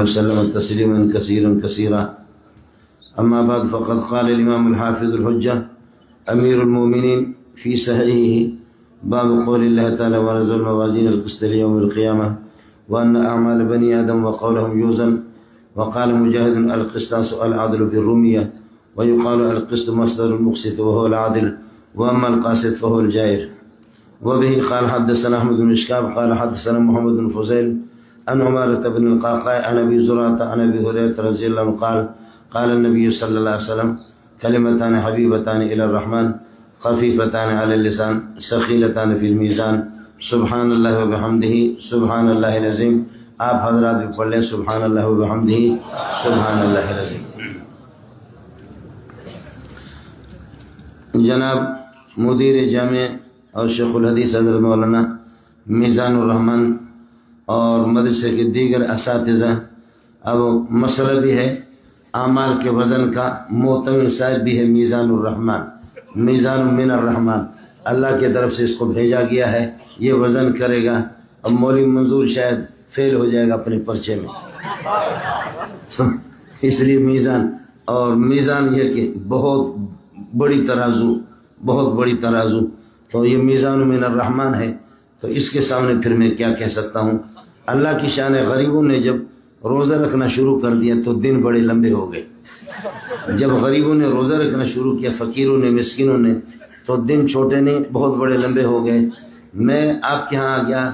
وسلم تسليما كثيرا كثيرا. أما بعد فقد قال الإمام الحافظ الحجة أمير المؤمنين في صحيحه باب قول الله تعالى ونزل الموازين القسط ليوم القيامة وأن أعمال بني آدم وقولهم يوزن. وقال مجاهد القسطاس العدل بالرمية ويقال القسط مصدر المقسط وهو العادل وأما القاسط فهو الجائر. وبه قال حدثنا أحمد بن إشكاب قال حدثنا محمد بن فضيل عن عمارة بن القعقاع عن أبي زرعة عن أبي هريرة رضي الله عنه قال قال النبي صلى الله عليه وسلم كلمتان حبيبتان إلى الرحمن خفيفتان على اللسان ثقيلتان في الميزان سبحان الله وبحمده سبحان الله العظيم. آپ حضرات بھی پڑھ لیں سبحان اللہ وبحمدہ سبحان اللہ العظیم. جناب مدیر جامع اور شیخ الحدیث حضرت مولانا میزان الرحمن اور مدرسے کے دیگر اساتذہ، اب مسئلہ بھی ہے اعمال کے وزن کا، معتمد صاحب بھی ہے میزان الرحمن، میزان من الرحمن، اللہ کی طرف سے اس کو بھیجا گیا ہے، یہ وزن کرے گا. اب مولوی منظور شاید فیل ہو جائے گا اپنے پرچے میں، تو اس لیے میزان، اور میزان یہ کہ بہت بڑی ترازو، بہت بڑی ترازو، تو یہ میزان من الرحمن ہے. تو اس کے سامنے پھر میں کیا کہہ سکتا ہوں. اللہ کی شان ہے، غریبوں نے جب روزہ رکھنا شروع کر دیا تو دن بڑے لمبے ہو گئے. جب غریبوں نے روزہ رکھنا شروع کیا، فقیروں نے، مسکینوں نے، تو دن چھوٹے نہیں بہت بڑے لمبے ہو گئے. میں آپ کے ہاں آ گیا،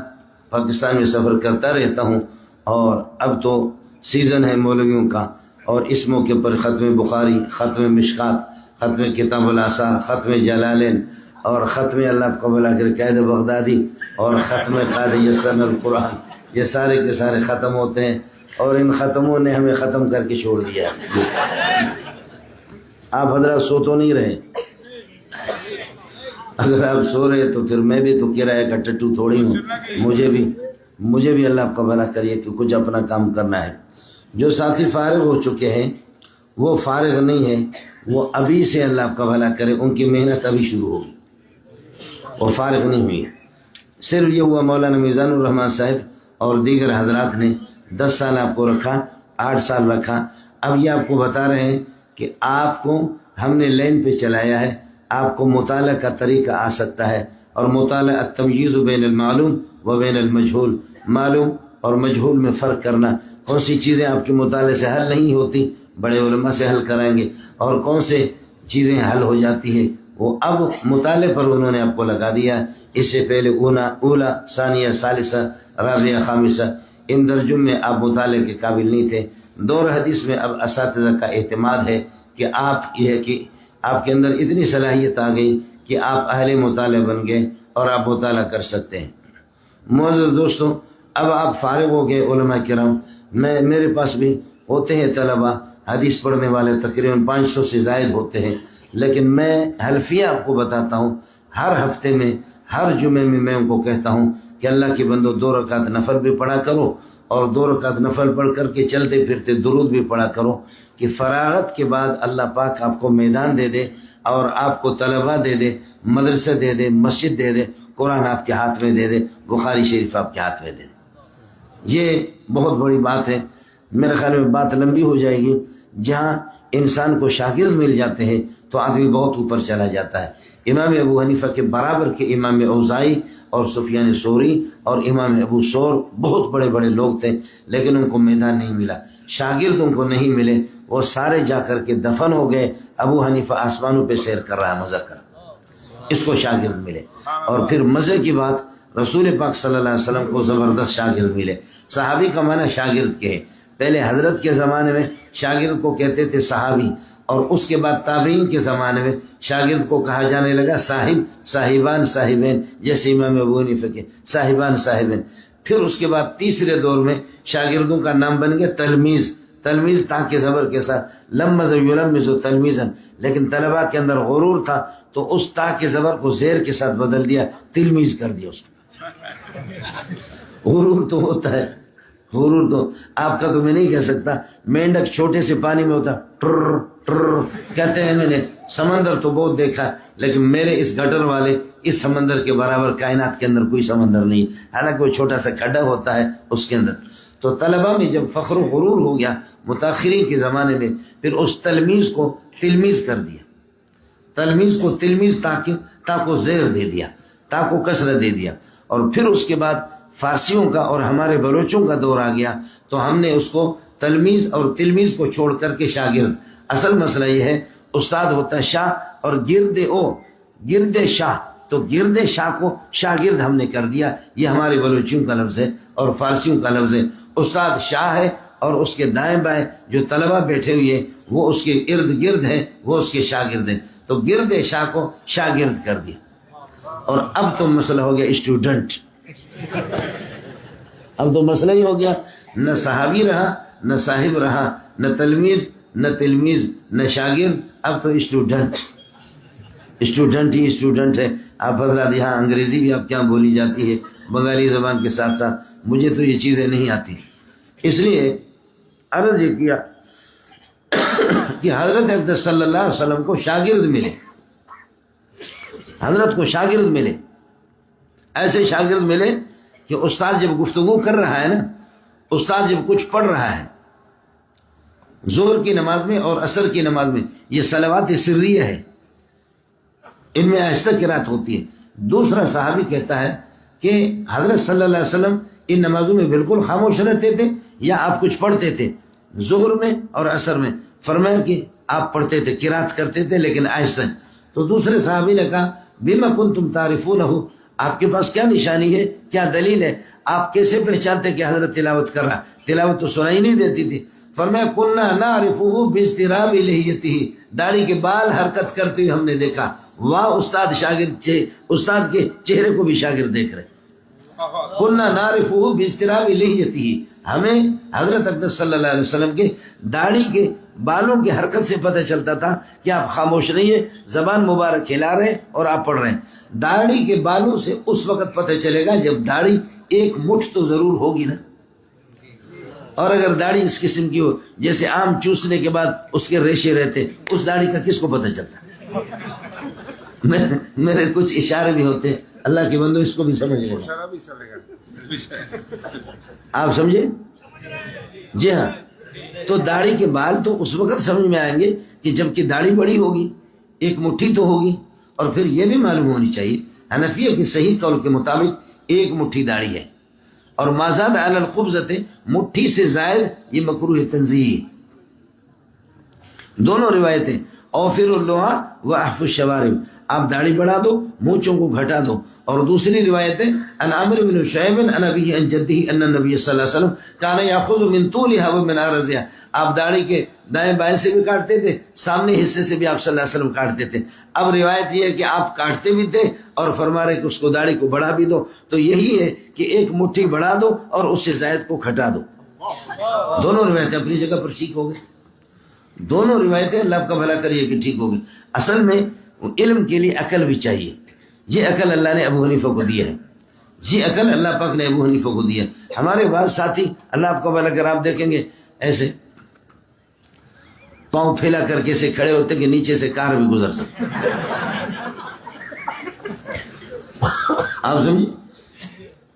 پاکستان میں سفر کرتا رہتا ہوں، اور اب تو سیزن ہے مولویوں کا، اور اس موقع پر ختم بخاری، ختم مشکات، ختم کتاب الآثار، ختم جلالین، اور ختم اللہ کو بلا کر قائد بغدادی، اور ختم قائد یسن القرآن، یہ سارے کے سارے ختم ہوتے ہیں، اور ان ختموں نے ہمیں ختم کر کے چھوڑ دیا. آپ حضرات سو تو نہیں رہے، اگر آپ سو رہے تو پھر میں بھی تو کرایہ کا ٹٹو تھوڑی ہوں، مجھے بھی اللہ آپ کا بھلا کریے کہ کچھ اپنا کام کرنا ہے. جو ساتھی فارغ ہو چکے ہیں وہ فارغ نہیں ہیں، وہ ابھی سے اللہ آپ کا بھلا کرے، ان کی محنت ابھی شروع ہوگی، وہ فارغ نہیں ہوئی. صرف یہ ہوا مولانا میزان الرحمن صاحب اور دیگر حضرات نے 10 سال آپ کو رکھا، 8 سال رکھا. اب یہ آپ کو بتا رہے ہیں کہ آپ کو ہم نے لین پہ چلایا ہے، آپ کو مطالعہ کا طریقہ آ سکتا ہے. اور مطالعہ التمییز بین المعلوم و بین المجہول، معلوم اور مجہول میں فرق کرنا، کون سی چیزیں آپ کے مطالعے سے حل نہیں ہوتی بڑے علماء سے حل کرائیں گے، اور کون سے چیزیں حل ہو جاتی ہیں وہ اب مطالعے پر انہوں نے آپ کو لگا دیا. اس سے پہلے اولا ثانیہ ثالثہ رابعہ خامسہ ان درجوں میں آپ مطالعے کے قابل نہیں تھے. دور حدیث میں اب اساتذہ کا اعتماد ہے کہ آپ کے اندر اتنی صلاحیت آ گئی کہ آپ اہل مطالعہ بن گئے اور آپ مطالعہ کر سکتے ہیں. معزز دوستوں، اب آپ فارغ ہو گئے علماء کرام. میرے پاس بھی ہوتے ہیں طلبہ حدیث پڑھنے والے، تقریباً 500 سے زائد ہوتے ہیں، لیکن میں حلفیہ آپ کو بتاتا ہوں. ہر ہفتے میں، ہر جمعے میں میں ان کو کہتا ہوں کہ اللہ کے بندو 2 رکعت نفل بھی پڑھا کرو، اور 2 رکعت نفل پڑھ کر کے چلتے پھرتے درود بھی پڑھا کرو، کہ فراغت کے بعد اللہ پاک آپ کو میدان دے دے، اور آپ کو طلبہ دے دے، مدرسہ دے دے، مسجد دے دے، قرآن آپ کے ہاتھ میں دے دے، بخاری شریف آپ کے ہاتھ میں دے دے. یہ بہت بڑی بات ہے. میرے خیال میں بات لمبی ہو جائے گی. جہاں انسان کو شاگرد مل جاتے ہیں تو آدمی بہت اوپر چلا جاتا ہے. امام ابو حنیفہ کے برابر کے امام اوزاعی اور سفیان ثوری اور امام ابو ثور بہت بڑے بڑے لوگ تھے، لیکن ان کو میدان نہیں ملا، شاگرد ان کو نہیں ملے، وہ سارے جا کر کے دفن ہو گئے. ابو حنیفہ آسمانوں پہ سیر کر رہا ہے، مزہ کر، اس کو شاگرد ملے. اور پھر مزے کی بات، رسول پاک صلی اللہ علیہ وسلم کو زبردست شاگرد ملے. صحابی کا معنی شاگرد کے ہے. پہلے حضرت کے زمانے میں شاگرد کو کہتے تھے صحابی، اور اس کے بعد تابعین کے زمانے میں شاگرد کو کہا جانے لگا صاحب، صاحبان، صاحبین، جیسے امام ابو حنیفہ کے صاحبان، صاحبین. پھر اس کے بعد تیسرے دور میں شاگردوں کا نام بن گیا تلمیذ. تلمیذ تا کے زبر کے ساتھ، لمز یلمز تلمیذا، لیکن طلباء کے اندر غرور تھا تو اس تا کے زبر کو زیر کے ساتھ بدل دیا، تلمیذ کر دیا اس کو. غرور تو ہوتا ہے، غرور تو آپ کا تو میں نہیں کہہ سکتا. مینڈک چھوٹے سے پانی میں ہوتا ٹر ٹر کہتے ہیں. میں نے سمندر تو بہت دیکھا، لیکن میرے اس گٹر والے اس سمندر کے برابر کائنات کے اندر کوئی سمندر نہیں، حالانکہ وہ چھوٹا سا کھڈا ہوتا ہے اس کے اندر. تو طلبہ میں جب فخر و غرور ہو گیا متاخرین کے زمانے میں، پھر اس تلمیذ کو تلمیذ کر دیا، تلمیذ کو تلمیذ تا کو زیر دے دیا، تا کو کسر دے دیا، اور پھر اس کے بعد فارسیوں کا اور ہمارے بلوچوں کا دور آ گیا تو ہم نے اس کو تلمیذ اور تلمیذ کو چھوڑ کر کے شاگرد۔ اصل مسئلہ یہ ہے استاد ہوتا ہے شاہ اور گرد شاہ، تو گرد شاہ کو شاگرد ہم نے کر دیا، یہ ہمارے بلوچیوں کا لفظ ہے اور فارسیوں کا لفظ ہے۔ استاد شاہ ہے اور اس کے دائیں بائیں جو طلبہ بیٹھے ہوئے ہیں وہ اس کے ارد گرد ہیں، وہ اس کے شاگرد ہیں، تو گرد شاہ کو شاگرد کر دیا۔ اور اب تو مسئلہ ہو گیا اسٹوڈنٹ، اب تو مسئلہ ہی ہو گیا، نہ صحابی رہا نہ صاحب رہا، نہ تلمیذ نہ شاگرد، اب تو اسٹوڈنٹ ہی اسٹوڈنٹ ہے۔ آپ حضرات یہاں انگریزی بھی اب کیا بولی جاتی ہے بنگالی زبان کے ساتھ ساتھ، مجھے تو یہ چیزیں نہیں آتی، اس لیے عرض یہ کیا کہ حضرت اقدس صلی اللہ علیہ وسلم کو شاگرد ملے، حضرت کو شاگرد ملے، ایسے شاگرد ملے کہ استاد جب گفتگو کر رہا ہے نا، استاد جب کچھ پڑھ رہا ہے ظہر کی نماز میں اور عصر کی نماز میں، یہ صلوات سریہ ہے، ان میں آہستہ قرات ہوتی ہے۔ دوسرا صحابی کہتا ہے کہ حضرت صلی اللہ علیہ وسلم ان نمازوں میں بالکل خاموش رہتے تھے یا آپ کچھ پڑھتے تھے ظہر میں اور عصر میں؟ فرمایا کہ آپ پڑھتے تھے، قرات کرتے تھے لیکن آہستہ۔ تو دوسرے صحابی نے کہا بما کنتم تعرفونہ، آپ کے پاس کیا نشانی ہے، کیا دلیل ہے، آپ کیسے پہچانتے کہ حضرت تلاوت کر رہا؟ تلاوت تو سنائی نہیں دیتی تھی۔ فرمایا کننا نعرفہ باضطراب لحیتہ، داڑھی کے بال حرکت کرتے ہوئے ہم نے دیکھا۔ واہ، استاد کے چہرے کو بھی شاگرد دیکھ رہے۔ کننا نعرفہ باضطراب لحیتہ، ہمیں حضرت اقدس صلی اللہ علیہ وسلم کے داڑھی کے بالوں کی حرکت سے پتہ چلتا تھا کہ آپ خاموش نہیں ہیں، زبان مبارک ہلا رہے ہیں اور آپ پڑھ رہے ہیں۔ داڑھی کے بالوں سے اس وقت پتہ چلے گا جب داڑھی ایک مٹھ تو ضرور ہوگی نا، اور اگر داڑھی اس قسم کی ہو جیسے آم چوسنے کے بعد اس کے ریشے رہتے، اس داڑھی کا کس کو پتہ چلتا؟ میرے کچھ اشارے بھی ہوتے، اللہ کے بندو اس کو بھی سمجھ لیں، آپ سمجھے؟ جی ہاں، تو داڑھی کے بال تو اس وقت سمجھ میں آئیں گے کہ جب کہ داڑھی بڑی ہوگی، ایک مٹھی تو ہوگی، اور پھر یہ بھی معلوم ہونی چاہیے حنفیہ کے صحیح قول کے مطابق ایک مٹھی داڑھی ہے، اور ما زاد علی الخبزۃ، مٹھی سے زائد یہ مکروہ تنزیہی، دونوں روایتیں۔ اوفر اللحیٰ واحفظ الشوارب، آپ داڑھی بڑھا دو، مونچھوں کو گھٹا دو۔ اور دوسری روایتیں ان عامر بن شعیب عن ابیہ عن جدہ ان النبی صلی اللہ علیہ وسلم کان یاخذ من طولها ومن عرضها، آپ داڑھی کے دائیں بائیں سے بھی کاٹتے تھے، سامنے حصے سے بھی آپ صلی اللہ علیہ وسلم کاٹتے تھے۔ اب روایت یہ ہے کہ آپ کاٹتے بھی تھے اور فرما رہے کہ اس کو داڑھی کو بڑھا بھی دو، تو یہی ہے کہ ایک مٹھی بڑھا دو اور اس سے زائد کو گھٹا دو۔ دونوں روایتیں اپنی جگہ پر ٹھیک ہو گئی، دونوں روایتیں اللہ کا بھلا کریے کہ ٹھیک ہوگی۔ اصل میں علم کے لیے عقل بھی چاہیے، یہ عقل اللہ نے ابو حنیفہ کو دیا ہے، یہ عقل اللہ پاک نے ابو حنیفہ کو دیا ہے۔ ہمارے بعض ساتھی اللہ آپ کو بھلا کر آپ دیکھیں گے ایسے پاؤں پھیلا کر کے سے کھڑے ہوتے کہ نیچے سے کار بھی گزر سکتے، آپ سمجھے؟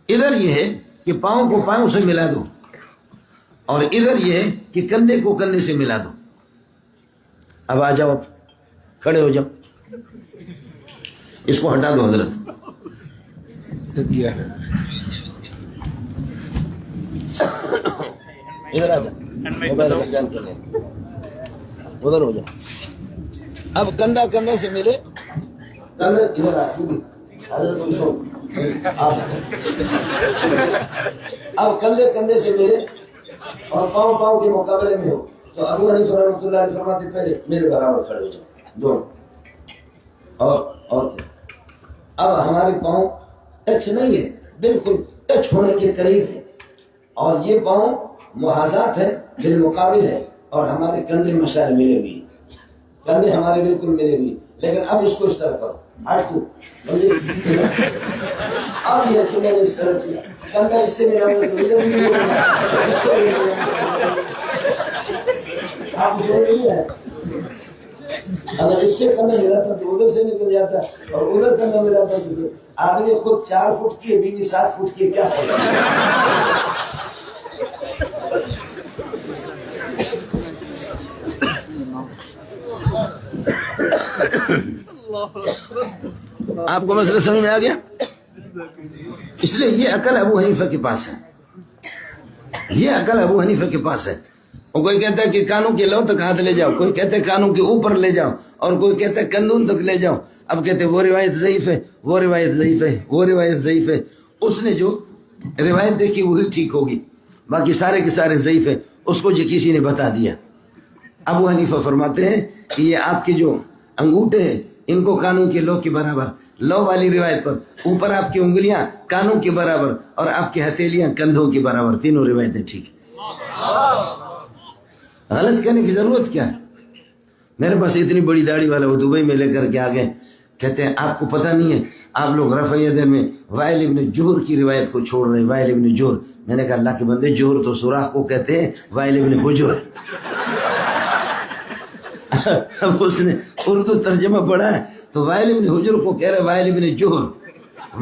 ادھر یہ ہے کہ پاؤں کو پاؤں سے ملا دو، اور ادھر یہ ہے کہ کندھے کو کندھے سے ملا دو۔ اب آ جاؤ، اب کھڑے ہو جاؤ، اس کو ہٹا دو حضرت، ادھر آ جاؤ، موبائل کا خیال کر لیں، ادھر ہو جاؤ۔ اب کندھا کندھے سے ملے، ادھر آ حضرت خوشو، اب کندھے کندھے سے ملے اور پاؤں پاؤں کے مقابلے میں ہو، تو ابو حنیفہ رحمۃ اللہ علیہ فرماتے پہلے میرے برابر کھڑے ہو جاؤ دونوں، اور اب ہمارے پاؤں ٹچ نہیں ہے، بالکل ٹچ ہونے کے قریب ہے، اور یہ پاؤں محاذات ہے، بالمقابل ہے، اور ہمارے کندھے مشاعر ملے ہوئے، کندھے ہمارے بالکل ملے ہوئے، لیکن اب اس کو اس طرح کرو، ہٹ کو سمجھے، اب یہ کہ میں نے اس طرح کیا، کندھا اس سے ملا ہوا تو ادھر بھی ملا، اس سے آپ جو نہیں ہے، اگر اس سے کندھا ملا تھا تو ادھر سے نکل جاتا، اور ادھر کندھا ملا تھا تو آدمی خود 4 فٹ کی ہے، بیوی 7 فٹ کی ہے، کیا آپ کو مسئلہ سمجھ میں آ گیا؟ اس لیے یہ عقل ابو حنیفہ کے پاس ہے، یہ عقل ابو حنیفہ کے پاس ہے۔ اور کوئی کہتا ہے کہ کانوں کے لو تک ہاتھ لے جاؤ، کوئی کہتا ہے کانوں کے اوپر لے جاؤ، اور کوئی کہتا ہے کندون تک لے جاؤ۔ اب کہتے ہیں وہ روایت ضعیف ہے، وہ روایت ضعیف ہے، وہ روایت ضعیف ہے۔ اس نے جو روایت دیکھی وہی ٹھیک ہوگی، باقی سارے کے سارے ضعیف ہے، اس کو جو کسی نے بتا دیا۔ ابو حنیفہ فرماتے ہیں کہ یہ آپ کے جو انگوٹھے ہیں ان کو کانوں کے لو کے برابر، لو والی روایت پر اوپر آپ کی انگلیاں کانوں کے برابر اور آپ کی ہتھیلیاں کندھوں کے برابر، تینوں روایتیں ٹھیک ہیں۔ غلط کرنے کی ضرورت کیا ہے؟ میرے پاس اتنی بڑی داڑھی والا وہ دبئی میں لے کر کے آ گئے، کہتے ہیں آپ کو پتہ نہیں ہے آپ لوگ رفع یدین میں وائل ابن جوہر کی روایت کو چھوڑ رہے ہیں، وائل ابن جوہر۔ میں نے کہا اللہ کے بندے، جوہر تو سوراخ کو کہتے ہیں، وائل ابن حجر۔ اب اس نے اردو ترجمہ پڑھا ہے تو وائل ابن حجر کو کہہ رہے وائل ابن جوہر،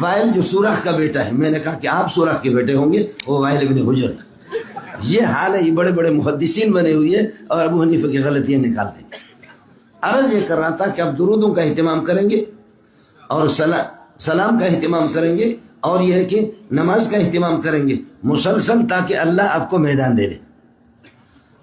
وائل جو سوراخ کا بیٹا ہے۔ میں نے کہا کہ آپ سوراخ کے بیٹے ہوں گے، وہ وائل ابن حجر ہے۔ یہ حال ہے، یہ بڑے بڑے محدثین بنے ہوئے ہیں اور ابو حنیفہ کی غلطیاں نکالتے ہیں۔ عرض یہ کر رہا تھا کہ آپ درودوں کا اہتمام کریں گے اور سلام کا اہتمام کریں گے، اور یہ ہے کہ نماز کا اہتمام کریں گے مسلسل، تاکہ اللہ آپ کو میدان دے دے۔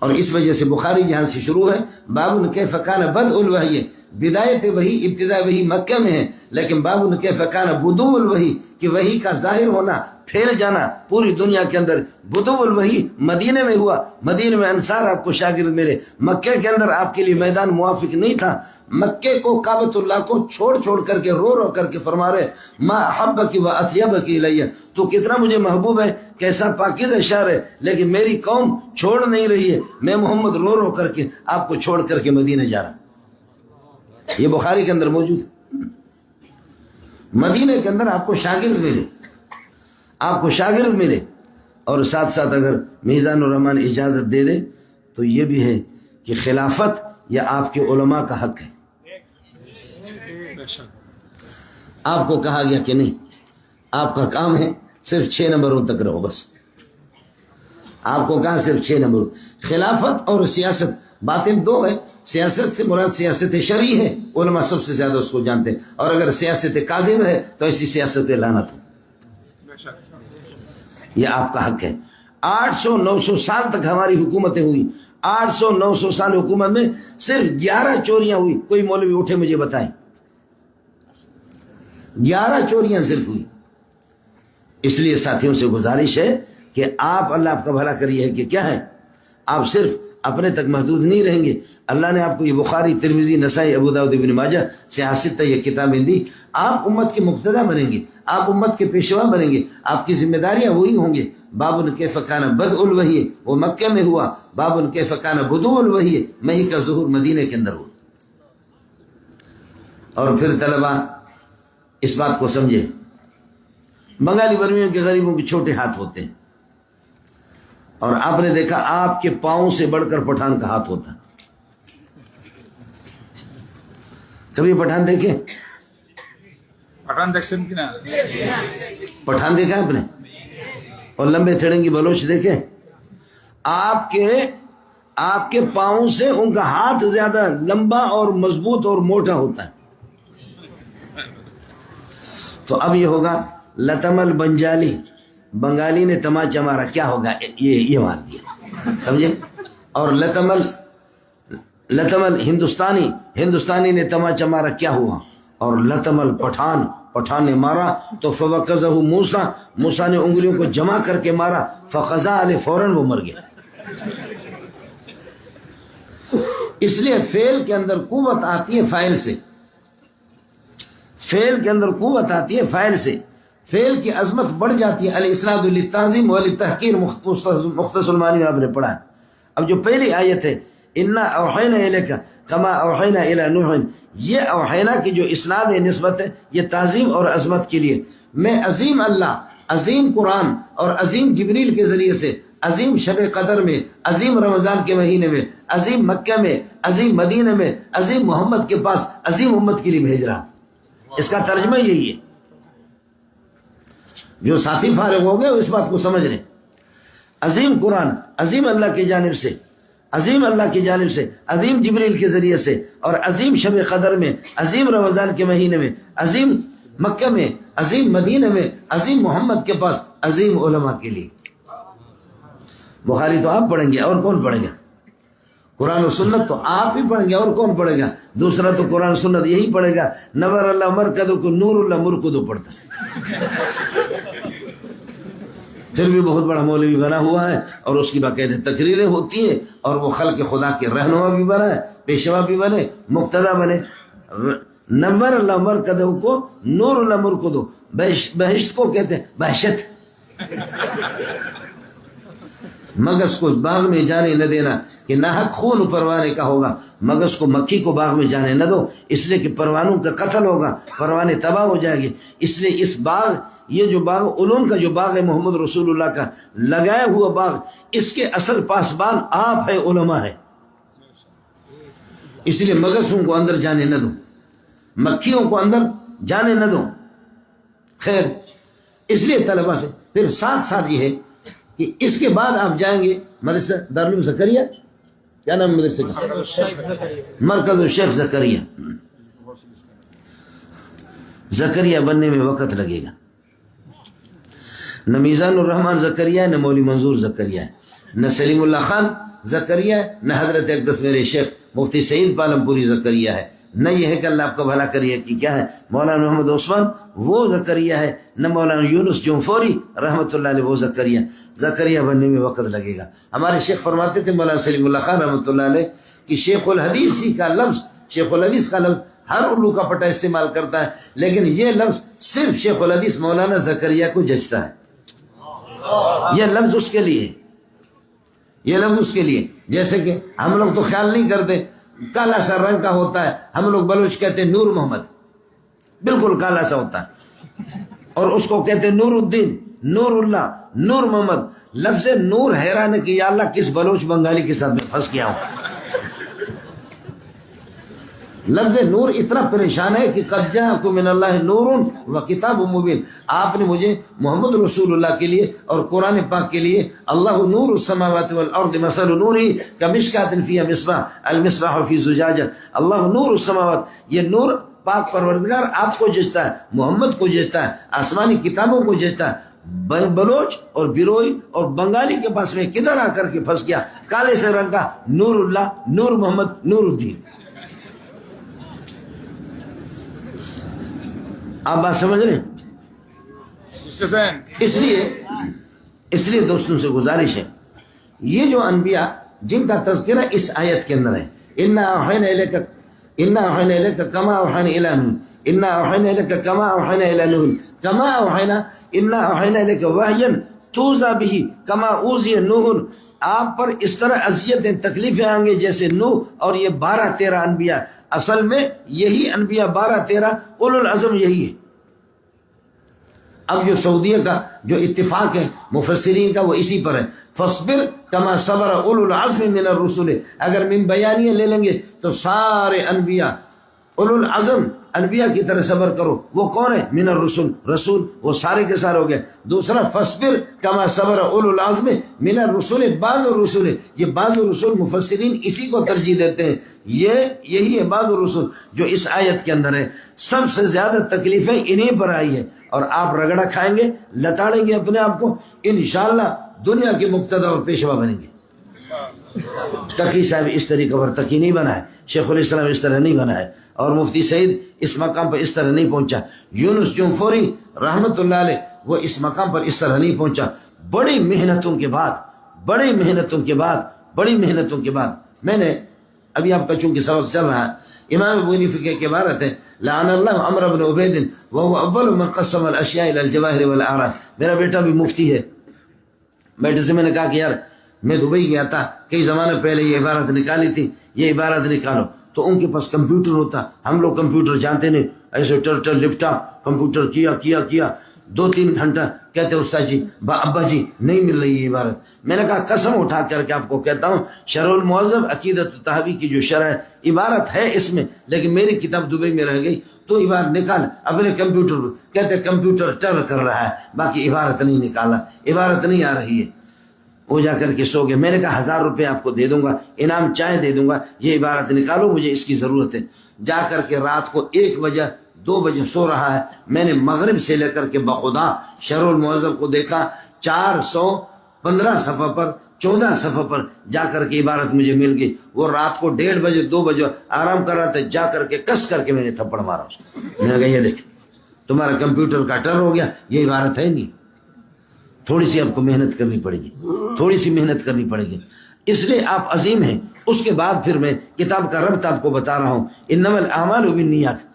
اور اس وجہ سے بخاری جہاں سے شروع ہے، باب کیف کان بدء الوحی، بدایت وحی ابتداء وحی مکہ میں ہے، لیکن باب کیف کان بدو الوحی، کہ وحی کا ظاہر ہونا، پھیل جانا پوری دنیا کے اندر۔ بدو الوحی مدینے میں ہوا، مدینے میں انصار آپ کو شاگرد ملے، مکہ کے اندر آپ کے لیے میدان موافق نہیں تھا۔ مکے کو، کعبۃ اللہ کو چھوڑ چھوڑ کر کے، رو رو کر کے فرما رہے ما احبک و اطیبک الیہ، تو کتنا مجھے محبوب ہے، کیسا پاکیزہ شہر ہے، لیکن میری قوم چھوڑ نہیں رہی ہے، میں محمد رو رو کر کے آپ کو چھوڑ کر کے مدینہ جا رہا۔ یہ بخاری کے اندر موجود ہے۔ مدینہ کے اندر آپ کو شاگرد ملے، آپ کو شاگرد ملے، اور ساتھ ساتھ اگر میزان الرحمن اجازت دے دے تو یہ بھی ہے کہ خلافت یا آپ کے علماء کا حق ہے۔ آپ کو کہا گیا کہ نہیں، آپ کا کام ہے صرف 6 نمبروں تک رہو، بس آپ کو کہا صرف 6 نمبر۔ خلافت اور سیاست باتیں دو ہیں، سیاست سے مراد سیاست شرعی ہے، علماء سب سے زیادہ اس کو جانتے ہیں، اور اگر سیاست کاذب ہے تو ایسی سیاست لعنت ہو۔ یہ آپ کا حق ہے۔ 800-900 سال تک ہماری حکومتیں ہوئی، 800-900 سال حکومت میں صرف 11 چوریاں ہوئی۔ کوئی مولوی اٹھے مجھے بتائیں، 11 چوریاں صرف ہوئی۔ اس لیے ساتھیوں سے گزارش ہے کہ آپ، اللہ آپ کا بھلا کریے، ہے کہ کیا ہے، آپ صرف اپنے تک محدود نہیں رہیں گے۔ اللہ نے آپ کو یہ بخاری، ترمذی، نسائی، ابو داؤد، ابن ماجہ سے حاصل یہ کتابیں دی۔ آپ امت کے مقتدی بنیں گے، آپ امت کے پیشوا بنیں گے، آپ کی ذمہ داریاں وہی ہوں گے۔ باب کیف کان بدء الوحی، وہ مکہ میں ہوا۔ باب کیف کان بدو الوحی، مہی کا ظہور مدینہ کے اندر ہوا۔ اور پھر طلبہ اس بات کو سمجھے، بنگالی برمیوں کے غریبوں کے چھوٹے ہاتھ ہوتے ہیں، اور آپ نے دیکھا آپ کے پاؤں سے بڑھ کر پٹھان کا ہاتھ ہوتا ہے۔ کبھی پٹھان دیکھے؟ پٹھان دیکھ سن کی نا، پٹھان دیکھا ہے آپ نے؟ اور لمبے تھڑنگی بلوچ دیکھے؟ آپ کے پاؤں سے ان کا ہاتھ زیادہ لمبا اور مضبوط اور موٹا ہوتا ہے۔ تو اب یہ ہوگا لتم البنجالی، بنگالی نے تماچا مارا، کیا ہوگا؟ یہ مار دیا، سمجھے؟ اور لتم ہندوستانی نے تماچا مارا، کیا ہوا؟ اور لتم پٹھان نے مارا تو فوقذہ موسیٰ نے انگلیوں کو جمع کر کے مارا، فقضا علیہ، فوراً وہ مر گیا۔ اس لیے فعل کے اندر قوت آتی ہے فاعل سے، فعل کے اندر قوت آتی ہے فاعل سے، فعل کی عظمت بڑھ جاتی ہے۔ الاسناد للتعظیم وللتحقیر، مختصر المعانی میں آپ نے پڑھا ہے۔ اب جو پہلی آیت ہے انا اوحینا الیک کما اوحینا الی نوح، یہ اوحینا کی جو اسناد نسبت ہے یہ تعظیم اور عظمت کے لیے۔ میں عظیم اللہ، عظیم قرآن اور عظیم جبریل کے ذریعے سے عظیم شب قدر میں، عظیم رمضان کے مہینے میں، عظیم مکہ میں، عظیم مدینہ میں، عظیم محمد کے پاس عظیم امت کے لیے بھیج رہا۔ اس کا ترجمہ یہی ہے۔ جو ساتھی فارغ ہو گئے وہ اس بات کو سمجھ لیں، عظیم قرآن، عظیم اللہ کی جانب سے، عظیم اللہ کی جانب سے، عظیم جبریل کے ذریعے سے، اور عظیم شب قدر میں، عظیم رمضان کے مہینے میں، عظیم مکہ میں، عظیم مدینہ میں، عظیم محمد کے پاس، عظیم علماء کے لیے۔ بخاری تو آپ پڑھیں گے، اور کون پڑھے گا؟ قرآن و سنت تو آپ ہی پڑھیں گے، اور کون پڑھے گا؟ دوسرا تو قرآن و سنت یہی پڑھے گا۔ نور اللہ مرکدو کو نور اللہ مرکدو پڑھتا ہے، پھر بھی بہت بڑا مولوی بنا ہوا ہے، اور اس کی باقاعدہ تقریریں ہوتی ہیں، اور وہ خلق خدا کے رہنما بھی بنا ہے، پیشوا بھی بنے، مقتدی بنے۔ نور اللہ مرکدو کو نور اللہ مرکدو، بہشت کو کہتے ہیں بہشت۔ مگس کو باغ میں جانے نہ دینا کہ ناحق خون پروانے کا ہوگا، مگس کو مکھی کو باغ میں جانے نہ دو، اس لیے کہ پروانوں کا قتل ہوگا، پروانے تباہ ہو جائے گی۔ اس لیے اس باغ، یہ جو باغ علوم کا جو باغ ہے محمد رسول اللہ کا لگایا ہوا باغ، اس کے اصل پاسبان آپ ہے، علماء ہے۔ اس لیے مگسوں کو اندر جانے نہ دو، مکھیوں کو اندر جانے نہ دو۔ خیر، اس لیے طلبہ سے پھر ساتھ ساتھ یہ ہے کہ اس کے بعد آپ جائیں گے مدرسہ دارالعلوم زکریا، کیا نام مدرسے کا؟ مرکز الشیخ زکریا۔ زکریا بننے میں وقت لگے گا، نہ میزان الرحمان زکریا ہے، نہ مولوی منظور زکریا ہے، نہ سلیم اللہ خان زکریا ہے، نہ حضرت اقدس میرے شیخ مفتی سعید پالم پوری زکریا ہے، نہ یہ ہے کہ اللہ آپ کا بھلا کریے کہ کیا ہے مولانا محمد عثمان وہ زکریا ہے، نہ مولانا یونس جونفوری رحمۃ اللہ علیہ وہ زکریا۔ زکریا بننے میں وقت لگے گا۔ ہمارے شیخ فرماتے تھے مولانا سلیم اللہ خان رحمۃ اللہ علیہ کہ شیخ الحدیث ہی کا لفظ، شیخ الحدیث کا لفظ ہر اردو کا پٹا استعمال کرتا ہے، لیکن یہ لفظ صرف شیخ الحدیث مولانا زکریا کو جچتا ہے۔ یہ لفظ اس کے لیے، یہ لفظ اس کے لیے، جیسے کہ ہم لوگ تو خیال نہیں کرتے، کالا سا رنگ کا ہوتا ہے، ہم لوگ بلوچ کہتے ہیں نور محمد، بالکل کالا سا ہوتا ہے، اور اس کو کہتے ہیں نور الدین، نور اللہ، نور محمد۔ لفظ نور حیران ہے کہ یا اللہ کس بلوچ بنگالی کے ساتھ میں پھنس گیا ہوں۔ لفظ نور اتنا پریشان ہے کہ قد جاءکم من اللہ نور و کتاب مبین، آپ نے مجھے محمد رسول اللہ کے لیے اور قرآن پاک کے لیے، اللہ نور السماوات والارض مثل نوری کمشکات فیہا مصباح المصباح فی زجاجہ، اللہ نور السماوات، یہ نور پاک پروردگار آپ کو جچتا ہے، محمد کو جچتا ہے، آسمانی کتابوں کو جچتا ہے۔ بلوچ اور بیروئی اور بنگالی کے پاس میں کدھر آ کر کے پھنس گیا، کالے سے رنگ کا، نور اللہ، نور محمد، نور الدین۔ آپ بات سمجھ رہے ہیں؟ اس لیے دوستوں سے گزارش ہے، یہ جو انبیاء جن کا تذکرہ اس آیت کے اندر ہے، اِنَّا أَوْحَيْنَا إِلَيْكَ كَمَا أَوْحَيْنَا إِلَىٰ نُوحٍ، إِنَّا أَوْحَيْنَا إِلَيْكَ كَمَا أَوْحَيْنَا إِلَىٰ نُوحٍ، كَمَا أَوْحَيْنَا إِنَّا أَوْحَيْنَا إِلَيْكَ وَحْيًا تُوحَىٰ بِهِ كَمَا أُوحِيَ نُوحٌ، آپ پر اس طرح اذیتیں تکلیفیں آئیں گے جیسے نوح اور یہ 12-13 انبیاء۔ اصل میں یہی انبیاء 12-13 اولو العزم یہی ہے۔ اب جو سعودیہ کا جو اتفاق ہے مفسرین کا وہ اسی پر ہے، فاصبر کما صبر اولو العزم من الرسل، اگر من بیانیہ لے لیں گے تو سارے انبیاء اولو العزم انبیاء کی طرح صبر کرو، وہ کون ہے؟ من الرسل، رسول، وہ سارے کے سارے ہو گئے۔ دوسرا فاصبر کما صبر اولو العزم من الرسل، بعض الرسل، یہ بعض الرسل مفسرین اسی کو ترجیح دیتے ہیں، یہی ہے بعض الرسل جو اس آیت کے اندر ہے۔ سب سے زیادہ تکلیفیں انہیں پر آئی ہے، اور آپ رگڑا کھائیں گے، لتاڑیں گے اپنے آپ کو، انشاءاللہ دنیا کے مقتدی اور پیشوا بنیں گے۔ تقی صاحب اس طریقے پر تقی نہیں بنا ہے، شیخ علیہ السلام اس طرح نہیں بنا ہے، اور مفتی سعید اس مقام پر اس طرح نہیں پہنچا، یونس جونفوری رحمت اللہ علیہ وہ اس مقام پر اس طرح نہیں پہنچا۔ بڑی محنتوں کے بعد میں نے ابھی آپ کا چونکہ سبق چل رہا ہے، امام ابو حنیفہ کی عبارت ہے، لعن اللہ عمرو بن عبید وهو اول من قسم الاشیاء الى الجواہر والاعراض۔ میرا بیٹا بھی مفتی ہے، بیٹے سے میں نے کہا کہ یار میں دبئی گیا تھا کئی زمانے پہلے، یہ عبارت نکالی تھی، یہ عبارت نکالو، تو ان کے پاس کمپیوٹر ہوتا، ہم لوگ کمپیوٹر جانتے نہیں، ایسے ٹرٹل لیپ ٹاپ کمپیوٹر کیا 2-3 گھنٹہ کہتے استاد جی ابا جی نہیں مل رہی یہ عبارت۔ میں نے کہا قسم اٹھا کر کے آپ کو کہتا ہوں، شرح المہذب عقیدۃ الطحاوی کی جو شرح ہے عبارت ہے اس میں، لیکن میری کتاب دبئی میں رہ گئی، تو عبارت نکال اپنے کمپیوٹر پر، کہتے کمپیوٹر ٹر کر رہا ہے، باقی عبارت نہیں نکالا، عبارت نہیں آ رہی ہے۔ وہ جا کر کے سو گئے. میں نے کہا 1000 روپے آپ کو دے دوں گا، انعام چائے دے دوں گا، یہ عبارت نکالو، مجھے اس کی ضرورت ہے. جا کر کے رات کو 1 بجے 2 بجے سو رہا ہے. میں نے مغرب سے لے کر کے بخدا شرح المعظم کو دیکھا، 415 صفحہ پر 14 صفحہ پر جا کر کے عبارت مجھے مل گئی. وہ رات کو 1:30 بجے 2 بجے آرام کر رہا تھا، جا کر کے کس کر کے میں نے تھپڑ مارا اس کو. میں نے کہا یہ دیکھ تمہارا کمپیوٹر کا ٹر ہو گیا، یہ عبارت ہے نہیں. تھوڑی سی آپ کو محنت کرنی پڑے گی، تھوڑی سی محنت کرنی پڑے گی. اس لیے آپ عظیم ہیں. اس کے بعد پھر میں کتاب کا ربط آپ کو بتا رہا ہوں. انما الاعمال بالنیات،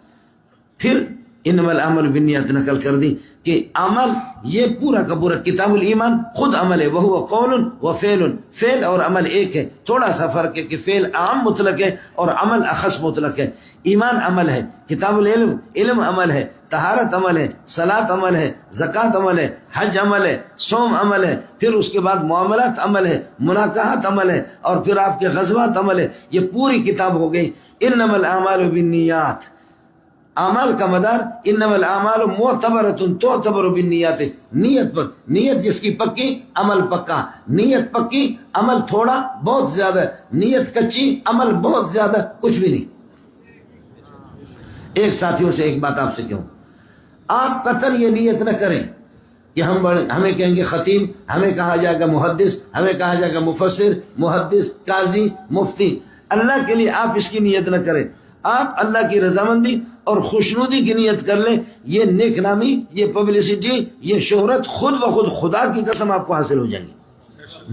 پھر انما الاعمال بالنیات نقل کر دی کہ عمل یہ پورا کا پورا کتاب الایمان خود عمل ہے. وہو قول و فعل، فعل اور عمل ایک ہے. تھوڑا سا فرق ہے کہ فعل عام مطلق ہے اور عمل اخص مطلق ہے. ایمان عمل ہے، کتاب العلم علم عمل ہے، طہارت عمل ہے، صلاۃ عمل ہے، زکوٰۃ عمل ہے، حج عمل ہے، صوم عمل ہے، پھر اس کے بعد معاملات عمل ہے، مناکحات عمل ہے، اور پھر آپ کے غزوات عمل ہے. یہ پوری کتاب ہو گئی. انما الاعمال بالنیات، اعمال کا مدار انما الاعمال معتبرۃ تعتبر بالنیات، نیت پر. نیت جس کی پکی عمل پکا، نیت پکی عمل تھوڑا بہت زیادہ، نیت کچی عمل بہت زیادہ کچھ بھی نہیں. ایک ساتھیوں سے ایک بات آپ سے کہوں، آپ قطر یہ نیت نہ کریں کہ ہمیں کہیں گے خطیب، ہمیں کہا جائے گا محدث، ہمیں کہا جائے گا مفسر، محدث، قاضی، مفتی. اللہ کے لیے آپ اس کی نیت نہ کریں. آپ اللہ کی رضامندی اور خوشنودی کی نیت کر لیں. یہ نیک نامی، یہ پبلسٹی، یہ شہرت خود بخود خدا کی قسم آپ کو حاصل ہو جائیں گی.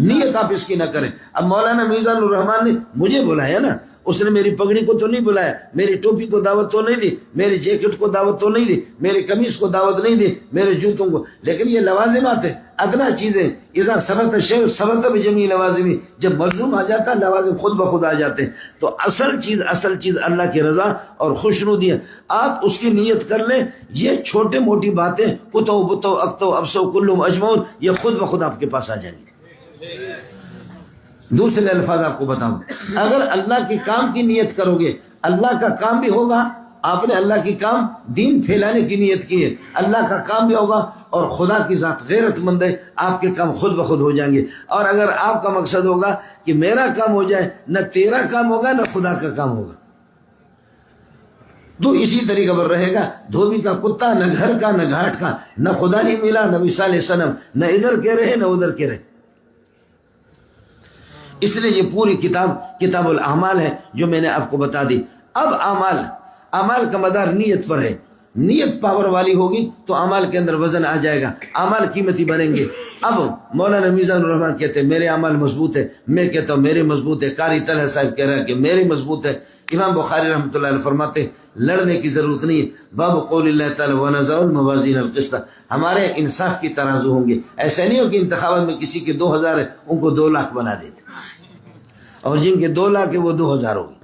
نیت آپ اس کی نہ کریں. اب مولانا میزان الرحمان نے مجھے بلایا نا، اس نے میری پگڑی کو تو نہیں بلایا، میری ٹوپی کو دعوت تو نہیں دی، میری جیکٹ کو دعوت تو نہیں دی، میری قمیص کو دعوت نہیں دی، میرے جوتوں کو. لیکن یہ لوازمات ہیں، ادنا چیزیں. اذا ثبت الشیء ثبت بجمیع لوازمی، جب ملزوم آ جاتا ہے لوازم خود بخود آ جاتے ہیں. تو اصل چیز اللہ کی رضا اور خوشنودی ہے. آپ اس کی نیت کر لیں. یہ چھوٹے موٹی باتیں کتو بتو اکتو ابسو کلم اجمعون، یہ خود بخود آپ کے پاس آ جائیں گے. دوسرے الفاظ آپ کو بتاؤں، اگر اللہ کے کام کی نیت کرو گے اللہ کا کام بھی ہوگا. آپ نے اللہ کی کام دین پھیلانے کی نیت کی ہے، اللہ کا کام بھی ہوگا. اور خدا کی ذات غیرت مند ہے، آپ کے کام خود بخود ہو جائیں گے. اور اگر آپ کا مقصد ہوگا کہ میرا کام ہو جائے، نہ تیرا کام ہوگا نہ خدا کا کام ہوگا. تو اسی طریقے پر رہے گا. دھوبی کا کتا، نہ گھر کا نہ گھاٹ کا، نہ خدا ہی ملا نہ مثال صنم، نہ ادھر کے رہے نہ ادھر کے رہے. اس لیے یہ پوری کتاب الاعمال ہے جو میں نے آپ کو بتا دی. اب اعمال کا مدار نیت پر ہے. نیت پاور والی ہوگی تو اعمال کے اندر وزن آ جائے گا، اعمال قیمتی بنیں گے. اب مولانا میزان الرحمان کہتے ہیں میرے اعمال مضبوط ہے، میں کہتا ہوں میرے مضبوط ہے. قاری طلحہ صاحب کہہ رہے ہیں کہ میری مضبوط ہے. امام بخاری رحمۃ اللہ علیہ فرماتے ہیں لڑنے کی ضرورت نہیں ہے. باب قول اللہ تعالی ونضع الموازین القسط، ہمارے انصاف کی ترازو ہوں گے. ایسا نہیں ہو کہ انتخابات میں کسی کے 2000 ہے ان کو 2 لاکھ بنا دیتے، اور جن کے 2 لاکھ ہے وہ 2000 ہوگی.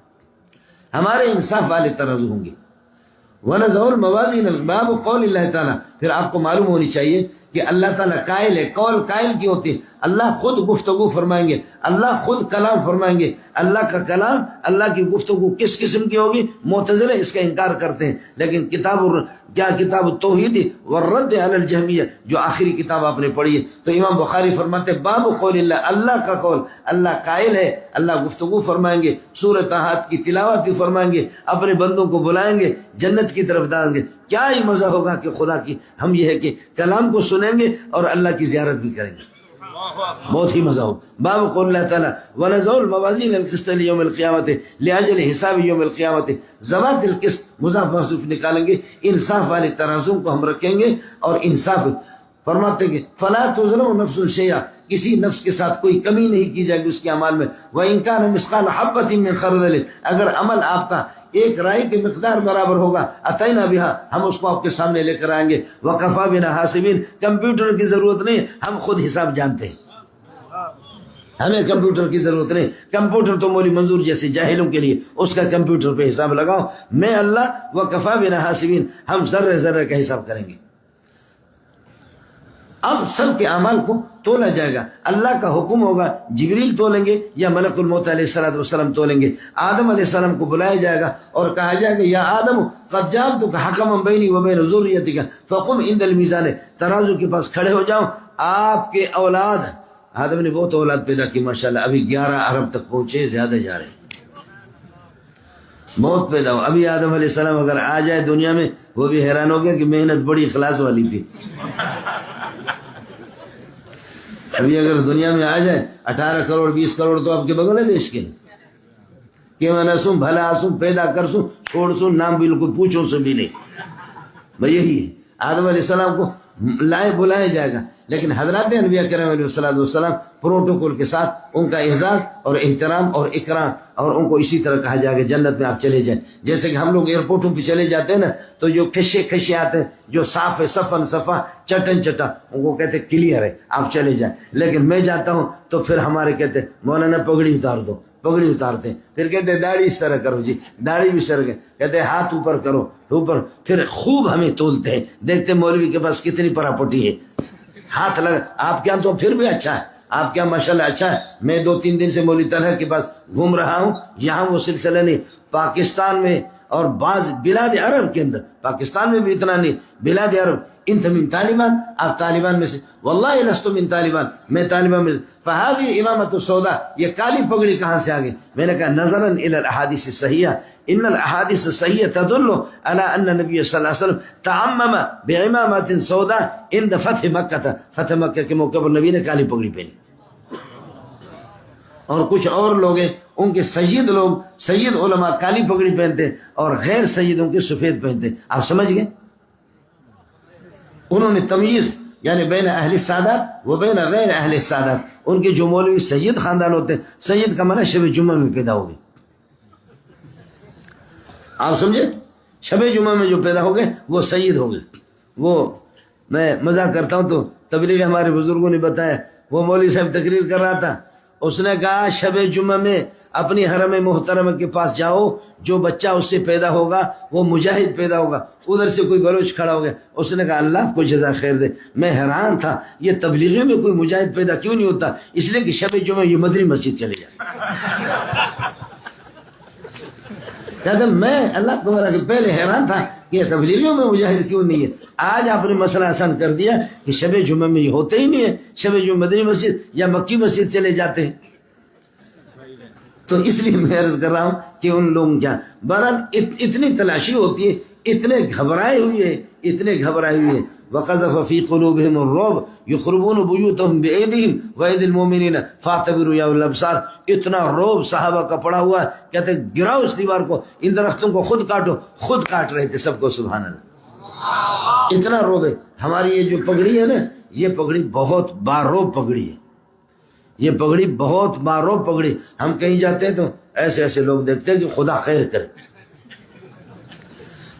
ہمارے انصاف والے ترازو ہوں گے. وَنَزَعُ الْمَوَازِينَ باب قول اللہ تعالیٰ. پھر آپ کو معلوم ہونی چاہیے کہ اللہ تعالیٰ قائل ہے. قول قائل کی ہوتی ہے، اللہ خود گفتگو فرمائیں گے، اللہ خود کلام فرمائیں گے. اللہ کا کلام، اللہ کی گفتگو کس قسم کی ہوگی؟ معتزلہ اس کا انکار کرتے ہیں. لیکن کتاب التوحید والرد علی الجہمیہ جو آخری کتاب آپ نے پڑھی ہے، تو امام بخاری فرماتے ہیں باب قول اللہ، اللہ کا قول، اللہ قائل ہے، اللہ گفتگو فرمائیں گے، سورہ طٰہٰ کی تلاوت بھی فرمائیں گے، اپنے بندوں کو بلائیں گے، جنت کی طرف ڈالیں گے. کیا ہی مزہ ہوگا کہ خدا کی ہم یہ ہے کہ کلام کو سنیں گے اور اللہ کی زیارت بھی کریں گے. بہت ہی مزہ ہو. باب قول اللہ تعالیٰ وَنَزَعُ الْمَوَازِينَ الْقِسْطَ لِيَوْمِ الْقِيَامَةِ لِأَجْلِ حِسَابِ يَوْمِ الْقِيَامَةِ. ذوات القسط مضاف محذوف نکالیں گے، انصاف والے ترازو کو ہم رکھیں گے. اور انصاف فرماتے ہیں فَلَا تُظْلَمُ نَفْسٌ شَيْئًا، کسی نفس کے ساتھ کوئی کمی نہیں کی جائے گی اس کے اعمال میں. وَإِنْ كَانَ مِثْقَالَ حَبَّةٍ مِّنْ خَرْدَلٍ، اگر عمل آپ کا ایک رائی کے مقدار برابر ہوگا، اتینا بہا، ہم اس کو آپ کے سامنے لے کر آئیں گے. وَكَفَى بِنَا حَاسِبِينَ، کمپیوٹر کی ضرورت نہیں، ہم خود حساب جانتے ہیں، ہمیں کمپیوٹر کی ضرورت نہیں. کمپیوٹر تو مولی منظور جیسے جاہلوں کے لیے، اس کا کمپیوٹر پہ حساب لگاؤ. میں اللہ وَكَفَى بِنَا حَاسِبِينَ، ہم ذرے ذرے کا حساب کریں گے. اب سب کے اعمال کو تولا جائے گا. اللہ کا حکم ہوگا، جبریل تولیں گے یا ملک الموت علیہ السلام تولیں گے. آدم علیہ السلام کو بلایا جائے گا اور کہا جائے گا یا آدم قد جعلتک حکما بینی و بین ذریتک فقم عند المیزان، ترازو کے پاس کھڑے ہو جاؤ. آپ کے اولاد آدم نے بہت اولاد پیدا کی ماشاءاللہ، ابھی 11 ارب تک پہنچے، زیادہ جا رہے ہیں، بہت پیدا ہو۔ ابھی آدم علیہ السلام اگر آ جائے دنیا میں، وہ بھی حیران ہو گیا کہ محنت بڑی اخلاص والی تھی۔ ابھی اگر دنیا میں آ جائے 18 کروڑ 20 کروڑ تو آپ کے بغل ہے دیش کے، کہ میں نسوں بھلا آسوں پیدا کرسوں چھوڑ سوں نام بالکل پوچھوں سے بھی نہیں۔ بھئی یہی ہے، آدم علیہ السلام کو لائے بلائے جائے گا، لیکن حضرات انبیاء کرام علیہ السلام پروٹوکول کے ساتھ ان کا اعزاز اور احترام اور اکرام، اور ان کو اسی طرح کہا جائے گا جنت میں آپ چلے جائیں۔ جیسے کہ ہم لوگ ایئرپورٹوں پہ چلے جاتے ہیں نا، تو جو کھشے آتے ہیں، جو صاف ہے صفن صفا چٹن چٹا، ان کو کہتے ہیں کلیئر ہے آپ چلے جائیں۔ لیکن میں جاتا ہوں تو پھر ہمارے کہتے ہیں مولانا پگڑی اتار دو، پگڑی اتارتے ہیں، پھر کہتے ہیں داڑھی اس طرح کرو، جی داڑھی بھی اس طرح کہتے ہیں ہاتھ اوپر کرو اوپر، پھر خوب ہمیں تولتے ہیں، دیکھتے ہیں مولوی کے پاس کتنی پراپرٹی ہے، ہاتھ لگا۔ آپ کیا تو پھر بھی اچھا ہے، آپ کیا ماشاءاللہ اچھا ہے۔ میں 2-3 دن سے مولوی طلحہ کے پاس گھوم رہا ہوں، یہاں وہ سلسلہ نہیں، پاکستان میں اور بعض بلاد عرب کے اندر، پاکستان میں بھی اتنا نہیں، بلاد عرب، انت من طالبان، آپ طالبان میں سے، واللہ لست من طالبان، میں طالبان میں سے، فہذه امامۃ السوداء، یہ کالی پگڑی کہاں سے آگے؟ میں نے کہا نظرا الی الاحادیث الصحیحہ، ان الاحادیث الصحیحہ تدل علی ان نبی صلی اللہ علیہ وسلم تعمم بعمامۃ سوداء عند فتح مکہ، فتح مکہ کے موقع پر نبی نے کالی پگڑی پہنی۔ اور کچھ اور لوگ ہیں، ان کے سید لوگ، سید علماء کالی پگڑی پہنتے ہیں، اور غیر سیدوں کے سفید پہنتے ہیں۔ آپ سمجھ گئے؟ انہوں نے تمیز یعنی بین اہل سادات و بین غیر اہل سادات، ان کے جو مولوی سید خاندان ہوتے ہیں، سید کا معنی شب جمعہ میں پیدا ہو گئے، آپ سمجھے؟ شب جمعہ میں جو پیدا ہو گئے وہ سید ہو گئے۔ وہ میں مزاق کرتا ہوں تو تبلیغ ہمارے بزرگوں نے بتایا، وہ مولوی صاحب تقریر کر رہا تھا، اس نے کہا شب جمعہ میں اپنی حرم محترمہ کے پاس جاؤ، جو بچہ اس سے پیدا ہوگا وہ مجاہد پیدا ہوگا۔ ادھر سے کوئی بلوچ کھڑا ہو گیا، اس نے کہا اللہ کو جزا خیر دے، میں حیران تھا یہ تبلیغی میں کوئی مجاہد پیدا کیوں نہیں ہوتا، اس لیے کہ شب جمعہ یہ مدنی مسجد چلے جائے۔ کہتے میں اللہ کو پہلے حیران تھا کہ یہ تبلیغیوں میں مجاہد کیوں نہیں ہے، آج آپ نے مسئلہ آسان کر دیا کہ شب جمعہ میں یہ ہوتے ہی نہیں ہے، شب جمعہ مدنی مسجد یا مکی مسجد چلے جاتے ہیں۔ تو اس لیے میں عرض کر رہا ہوں کہ ان لوگوں کیا بہرحال اتنی تلاشی ہوتی ہے، اتنے گھبرائے ہوئے ہیں، اتنے گھبرائے ہوئے ہیں۔ وَقَذَفَ فِي قُلُوبِهِمُ الرُّعْبَ يُخْرِبُونَ بُيُوتَهُمْ بِأَيْدِيهِمْ وَأَيْدِي الْمُؤْمِنِينَ فَاعْتَبِرُوا يَا أُولِي الْأَبْصَارِ، اتنا روب صحابہ کا پڑا ہوا ہے، کہتے گراؤ اس دیوار کو، ان درختوں کو خود کاٹو، خود کاٹ رہے تھے سب کو، سبحان اللہ، اتنا روب ہے۔ ہماری یہ جو پگڑی ہے نا، یہ پگڑی بہت باروب پگڑی ہے، یہ پگڑی بہت باروب پگڑی۔ ہم کہیں جاتے ہیں تو ایسے ایسے لوگ دیکھتے ہیں کہ خدا خیر کرے،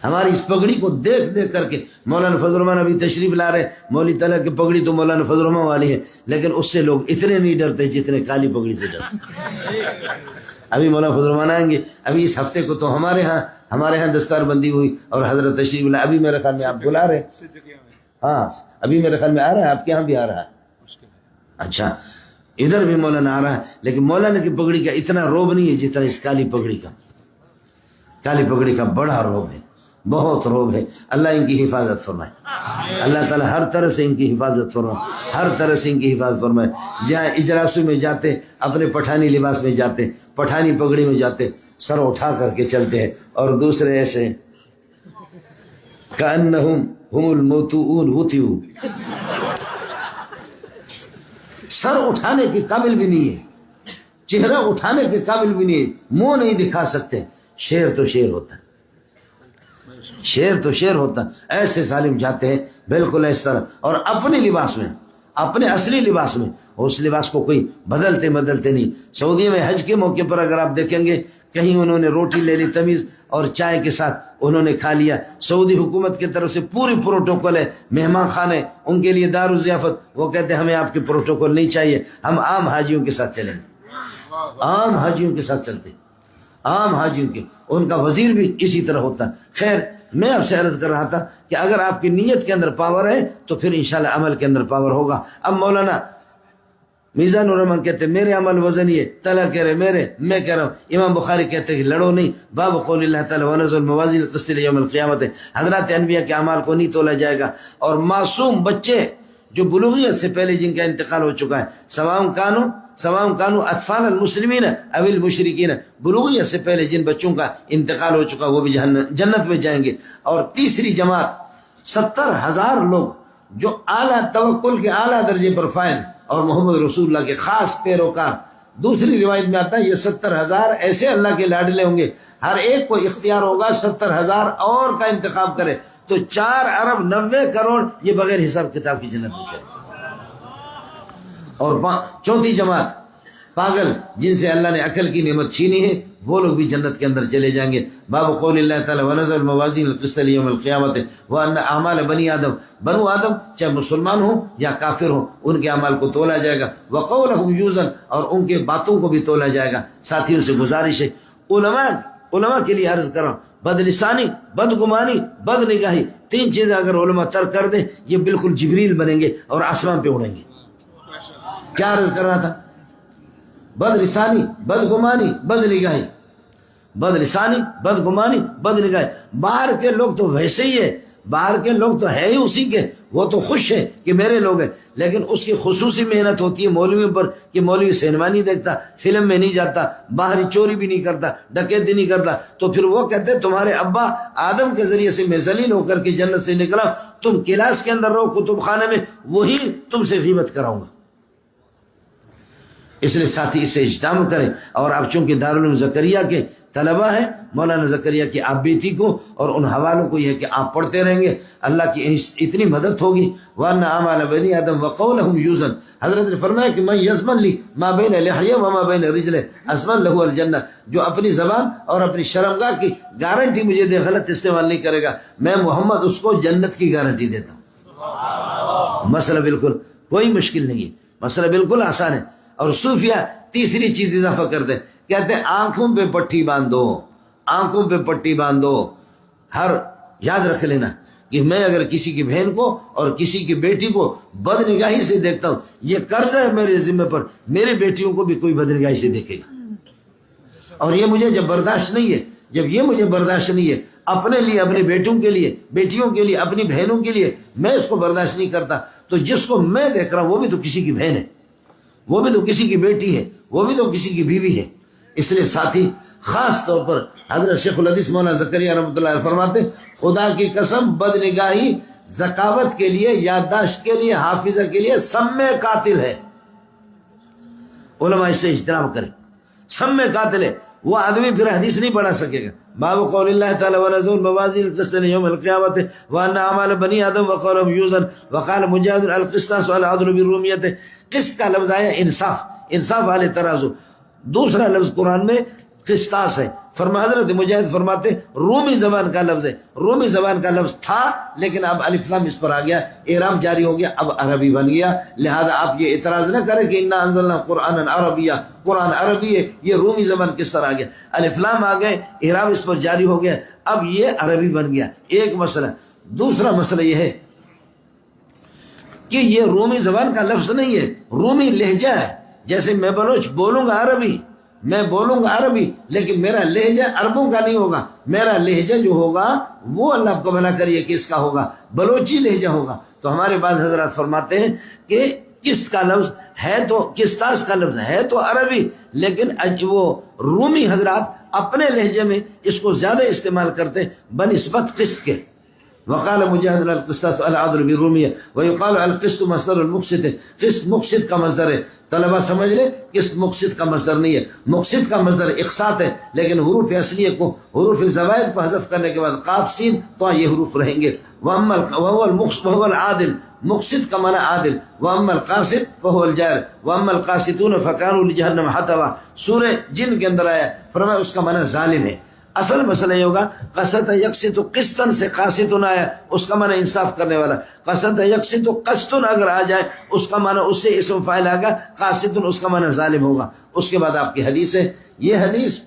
ہماری اس پگڑی کو دیکھ دیکھ کر کے مولانا فضل الرحمان ابھی تشریف لا رہے، مولوی طلحہ کی پگڑی تو مولانا فضل الرحمان والی ہے، لیکن اس سے لوگ اتنے نہیں ڈرتے جتنے کالی پگڑی سے ڈرتے۔ ابھی مولانا فضل الرحمان آئیں گے، ابھی اس ہفتے کو تو ہمارے ہاں دستار بندی ہوئی اور حضرت تشریف لا، ابھی میرے خیال میں آپ بلا رہے، ہاں ابھی میرے خیال میں آ رہا ہے، آپ کے یہاں بھی آ رہا ہے، اچھا ادھر بھی مولانا آ رہا ہے، لیکن مولانا کی پگڑی کا اتنا روب نہیں ہے جتنا اس کالی پگڑی کا۔ کالی پگڑی کا بڑا روب ہے، بہت روب ہے۔ اللہ ان کی حفاظت فرمائے، اللہ تعالیٰ ہر طرح سے ان کی حفاظت فرمائے، ہر طرح سے ان کی حفاظت فرمائے۔ جہاں اجلاسوں میں جاتے، اپنے پٹھانی لباس میں جاتے، پٹھانی پگڑی میں جاتے، سر اٹھا کر کے چلتے ہیں، اور دوسرے ایسے کأنہم ہم الموتوؤون وطئوا، سر اٹھانے کے قابل بھی نہیں ہے، چہرہ اٹھانے کے قابل بھی نہیں ہے، منہ نہیں دکھا سکتے۔ شیر تو شیر ہوتا ہے، شیر تو شیر ہوتا ہے، ایسے ظالم جاتے ہیں بالکل اس طرح، اور اپنے لباس میں، اپنے اصلی لباس میں، اس لباس کو کوئی بدلتے نہیں۔ سعودی میں حج کے موقع پر اگر آپ دیکھیں گے، کہیں انہوں نے روٹی لے لی تمیز اور چائے کے ساتھ انہوں نے کھا لیا، سعودی حکومت کی طرف سے پوری پروٹوکول ہے، مہمان خانے ان کے لیے دار و ضیافت، وہ کہتے ہیں ہمیں آپ کے پروٹوکول نہیں چاہیے، ہم عام حاجیوں کے ساتھ چلیں گے، عام حاجیوں کے ساتھ چلتے، عام حاجیوں کے، ان کا وزیر بھی اسی طرح ہوتا ہے۔ خیر میں آپ سے عرض کر رہا تھا کہ اگر آپ کی نیت کے اندر پاور ہے تو پھر انشاءاللہ عمل کے اندر پاور ہوگا۔ اب مولانا میزان الرحمان کہتے ہیں میرے عمل وزن یہ، طلحہ کہہ رہے میرے، میں کہہ رہا ہوں، امام بخاری کہتے ہیں کہ لڑو نہیں، باب قول اللہ تعالیٰ ونزل الموازین القسط لیوم القیامت، حضرات انبیاء کے اعمال کو نہیں تولا جائے گا، اور معصوم بچے جو بلوغیت سے پہلے جن کا انتقال ہو چکا ہے، سواء کانوا اطفال المسلمین او المشرکین، بلوغیت سے پہلے جن بچوں کا انتقال ہو چکا وہ بھی جنت میں جائیں گے۔ اور تیسری جماعت 70,000 لوگ جو اعلیٰ توکل کے اعلیٰ درجے پر فائز اور محمد رسول اللہ کے خاص پیروکار۔ دوسری روایت میں آتا ہے یہ 70,000 ایسے اللہ کے لاڈلے ہوں گے، ہر ایک کو اختیار ہوگا 70,000 اور کا انتخاب کرے تو 4 ارب 90 کروڑ یہ بغیر حساب کتاب کی جنت میں چلے۔ اور چوتھی جماعت پاگل جن سے اللہ نے عقل کی نعمت چھینی ہے، وہ لوگ بھی جنت کے اندر چلے جائیں گے۔ باب قول اللہ تعالیٰ وَنَزَلَ الْمَوَازِينَ الْقِسْطَ لِيَوْمِ الْقِيَامَةِ وَأَنَّ أَعْمَالَ بَنِي آدم، بنو آدم چاہے مسلمان ہوں یا کافر ہوں ان کے اعمال کو تولا جائے گا۔ وَقَوْلَهُمْ يُوزَنْ، اور ان کے باتوں کو بھی تولا جائے گا۔ ساتھیوں سے گزارش ہے، علماء کے لیے عرض کر رہا ہوں، بدلسانی، بدگمانی، بد نگاہی، 3 چیزیں اگر علماء ترک کر دیں یہ بالکل جبریل بنیں گے اور آسمان پہ اڑیں گے۔ کیا عرض کر رہا تھا؟ بدلسانی، بدگمانی، بد نگاہی، بدلسانی، بدگمانی، بد نگاہی۔ باہر کے لوگ تو ویسے ہی ہے، باہر کے لوگ تو ہے ہی اسی کے، وہ تو خوش ہے کہ میرے لوگ ہیں، لیکن اس کی خصوصی محنت ہوتی ہے مولوی پر کہ مولوی سینما نہیں دیکھتا، فلم میں نہیں جاتا، باہری چوری بھی نہیں کرتا، ڈکیتی نہیں کرتا، تو پھر وہ کہتے تمہارے ابا آدم کے ذریعے سے میں ذلیل ہو کر کے جنت سے نکلا، تم کلاس کے اندر رہو کتب خانے میں، وہی تم سے غیبت کراؤں گا۔ اس لیے ساتھی اس سے اجتماع کریں۔ اور اب چونکہ دارالعلوم زکریا کے طلبہ ہیں، مولانا زکریا کی آپ بیٹی کو اور ان حوالوں کو یہ کہ آپ پڑھتے رہیں گے، اللہ کی اتنی مدد ہوگی۔ وَأَنَّ أَعْمَالَ بَنِي آدم وَقَوْلَهُمْ يُوزَنْ، حضرت نے فرمایا کہ میں یزمن لی ما بین لحیہ وما بین رجلہ ازمن لہو الجنہ، جو اپنی زبان اور اپنی شرمگاہ کی گارنٹی مجھے دے، غلط استعمال نہیں کرے گا، میں محمد اس کو جنت کی گارنٹی دیتا ہوں۔ مسئلہ بالکل کوئی مشکل نہیں ہے، مسئلہ بالکل آسان ہے۔ اور صوفیہ تیسری چیز اضافہ کرتے ہیں، کہتے ہیں آنکھوں پہ پٹی باندھو، آنکھوں پہ پٹی باندھو۔ ہر یاد رکھ لینا کہ میں اگر کسی کی بہن کو اور کسی کی بیٹی کو بد نگاہی سے دیکھتا ہوں، یہ قرض ہے میرے ذمہ پر، میری بیٹیوں کو بھی کوئی بد نگاہی سے دیکھے گا۔ اور یہ مجھے جب برداشت نہیں ہے، جب یہ مجھے برداشت نہیں ہے اپنے لیے، اپنے بیٹوں کے لیے، بیٹیوں کے لیے، اپنی بہنوں کے لیے، میں اس کو برداشت نہیں کرتا، تو جس کو میں دیکھ رہا ہوں وہ بھی تو کسی کی بہن ہے، وہ بھی تو کسی کی بیٹی ہے، وہ بھی تو کسی کی بیوی ہے۔ اس لیے ساتھی خاص طور پر حضرت شیخ الحدیث مولانا زکریا رحمۃ اللہ علیہ فرماتے خدا کی قسم بد نگاہی ذکاوت کے لیے، یادداشت کے لیے، حافظہ کے لیے سم میں قاتل ہے۔ علماء اس سے اجتناب کریں، سم میں قاتل ہے، وہ آدمی پھر حدیث نہیں پڑھا سکے گا۔ باب قول اللہ تعالی ونزول الموازین القسط یوم القیامت وان اعمال بنی آدم وقولهم یوزن وقال مجاہد القسطاس والعدل بالرومیت۔ قسط کا لفظ آیا انصاف، انصاف والے ترازو۔ دوسرا لفظ قرآن میں قسطاس ہے۔ حضرت مجاہد فرماتے رومی زبان کا لفظ ہے، رومی زبان کا لفظ تھا لیکن اب الف لام اس پر آ گیا، اعراب جاری ہو گیا، اب عربی بن گیا، لہذا آپ یہ اعتراض نہ کریں کہ انا انزلنا قرآنا عربیہ، قرآن عربی ہے، یہ رومی زبان کس طرح آ گیا، الف لام آ گئے، اعراب اس پر جاری ہو گیا، اب یہ عربی بن گیا۔ ایک مسئلہ۔ دوسرا مسئلہ یہ ہے کہ یہ رومی زبان کا لفظ نہیں ہے، رومی لہجہ ہے۔ جیسے میں بلوچ بولوں گا عربی، میں بولوں گا عربی، لیکن میرا لہجہ عربوں کا نہیں ہوگا، میرا لہجہ جو ہوگا وہ اللہ کو بھلا کریے کہ اس کا ہوگا، بلوچی لہجہ ہوگا۔ تو ہمارے بعض حضرات فرماتے ہیں کہ قسط کا لفظ ہے تو قسطاس کا لفظ ہے تو عربی، لیکن وہ رومی حضرات اپنے لہجے میں اس کو زیادہ استعمال کرتے بنسبت قسط کے۔ وقال مجاہد القسطاس العدل بالرومیہ ويقال القسط مصدر المقسط، قسط مقسط کا مصدر ہے۔ طلبہ سمجھ لیں قسط مقسط کا مصدر نہیں ہے، مقسط کا مصدر اقساط ہے، لیکن حروف اصلیہ کو، حروف زوائد کو حذف کرنے کے بعد قاف سین تو یہ حروف رہیں گے۔ وهو العادل، مقسط کا معنی عادل، واما القاسط فهو الجائر، واما القاسطون فكانوا لجهنم حطبا، سورہ جن کے اندر آیا، فرمایا اس کا معنی ظالم ہے۔ اصل مسئلہ یہ ہوگا قسط یقسط قسطن سے قاسطن آیا، اس کا معنی انصاف کرنے والا۔ قسط یقسط قسطن اگر آ جائے اس کا معنی اس سے اسم فاعل آگا، قاسطن اس کا معنی ظالم ہوگا۔ اس کے بعد آپ کی حدیث ہے، یہ حدیث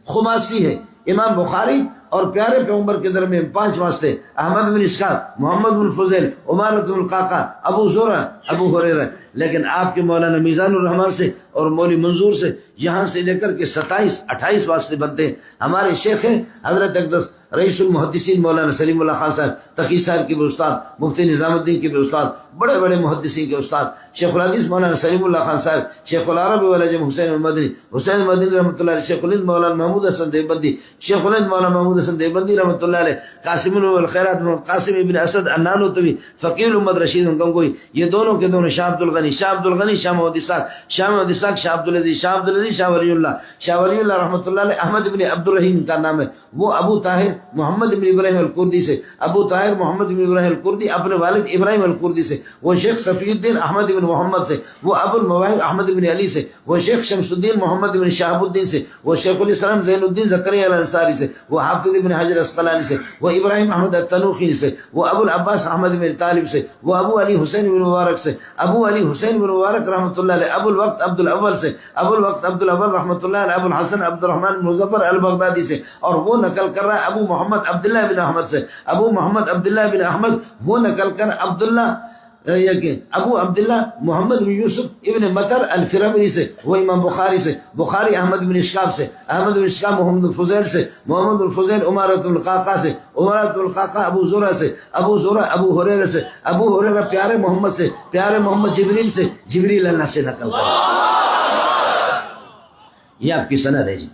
خماسی ہے، امام بخاری اور پیارے پیغمبر کے درمیان 5 واسطے احمد بن اسحاق، محمد بن فضیل، عمارت بن القعقاع، ابو زرع، ابو ہریرہ. لیکن آپ کے مولانا میزان الرحمان سے اور مولوی منظور سے یہاں سے لے کر کے 27-28 واسطے بنتے ہیں. ہمارے شیخ ہیں حضرت اقدس رئیس المحدثین مولانا سلیم اللہ خان صاحب تقی صاحب کے بھی استاد، مفتی نظام الدین کے بھی استاد، بڑے بڑے محدثین کے استاد، شیخ الحدیث مولانا سلیم اللہ خان صاحب، شیخ العرب والعجم حسین المدنی، حسین المدنی رحمۃ اللہ علیہ، شیخ الہند مولانا محمود حسن دیوبندی، شیخ الہند مولانا محمود حسن دیوبندی رحمۃ اللہ علیہ، قاسم الخیرات قاسم ابن اسد النانوتوی، فقیہ الامت رشید گنگوئی، یہ دونوں کے دونوں شاہ عبد الغنی، شاہ عبد الغنی، شاہ محمد اسحاق، شاہ محمد اسحاق، شاہ عبد العزیز، شاہ عبد العزیز، شاہ ولی اللہ، شاہ ولی اللہ رحمۃ اللہ علیہ. احمد بن عبد الرحیم کا نام ہے، وہ ابو طاہر محمد بن ابراہیم الکردی سے، ابو طاہر محمد بن ابراہیم الکردی اپنے والد ابراہیم الکردی سے، وہ شیخ صفی الدین احمد بن محمد سے، وہ ابو المواہب احمد بن علی سے، وہ شیخ شمس الدین محمد بن شہاب الدین سے، وہ شیخ الاسلام زین الدین زکریا الانصاری سے، وہ حافظ بن حجر اسقلانی سے، وہ ابراہیم احمد التنوخی سے، وہ ابو العباس احمد بن طالب سے، وہ ابو علی حسین بن مبارک سے، ابو علی حسین بن مبارک رحمۃ اللہ علیہ، ابو الوقت عبد الاول سے، ابو الوقت عبد الاول رحمۃ اللہ علیہ، ابو الحسن عبد الرحمن مظفر البغدادی سے، اور وہ نقل کر رہا ہے ابو محمد عبداللہ بن احمد سے، ابو محمد عبداللہ بن احمد وہ نقل کر عبداللہ ابو عبداللہ محمد بن یوسف ابن مطر الفربری سے، وہ امام بخاری سے، بخاری احمد بن اشکاب سے، احمد بن اشکاب محمد بن فضیل سے، محمد بن فضیل عمارت بن القعقاع سے، عمارت بن القعقاع ابو زرع سے، ابو زرع ابو ہریرہ سے، ابو ہریرہ پیارے محمد سے، پیارے محمد جبریل سے، جبریل اللہ سے نقل کر. یہ آپ کی سند ہے جی.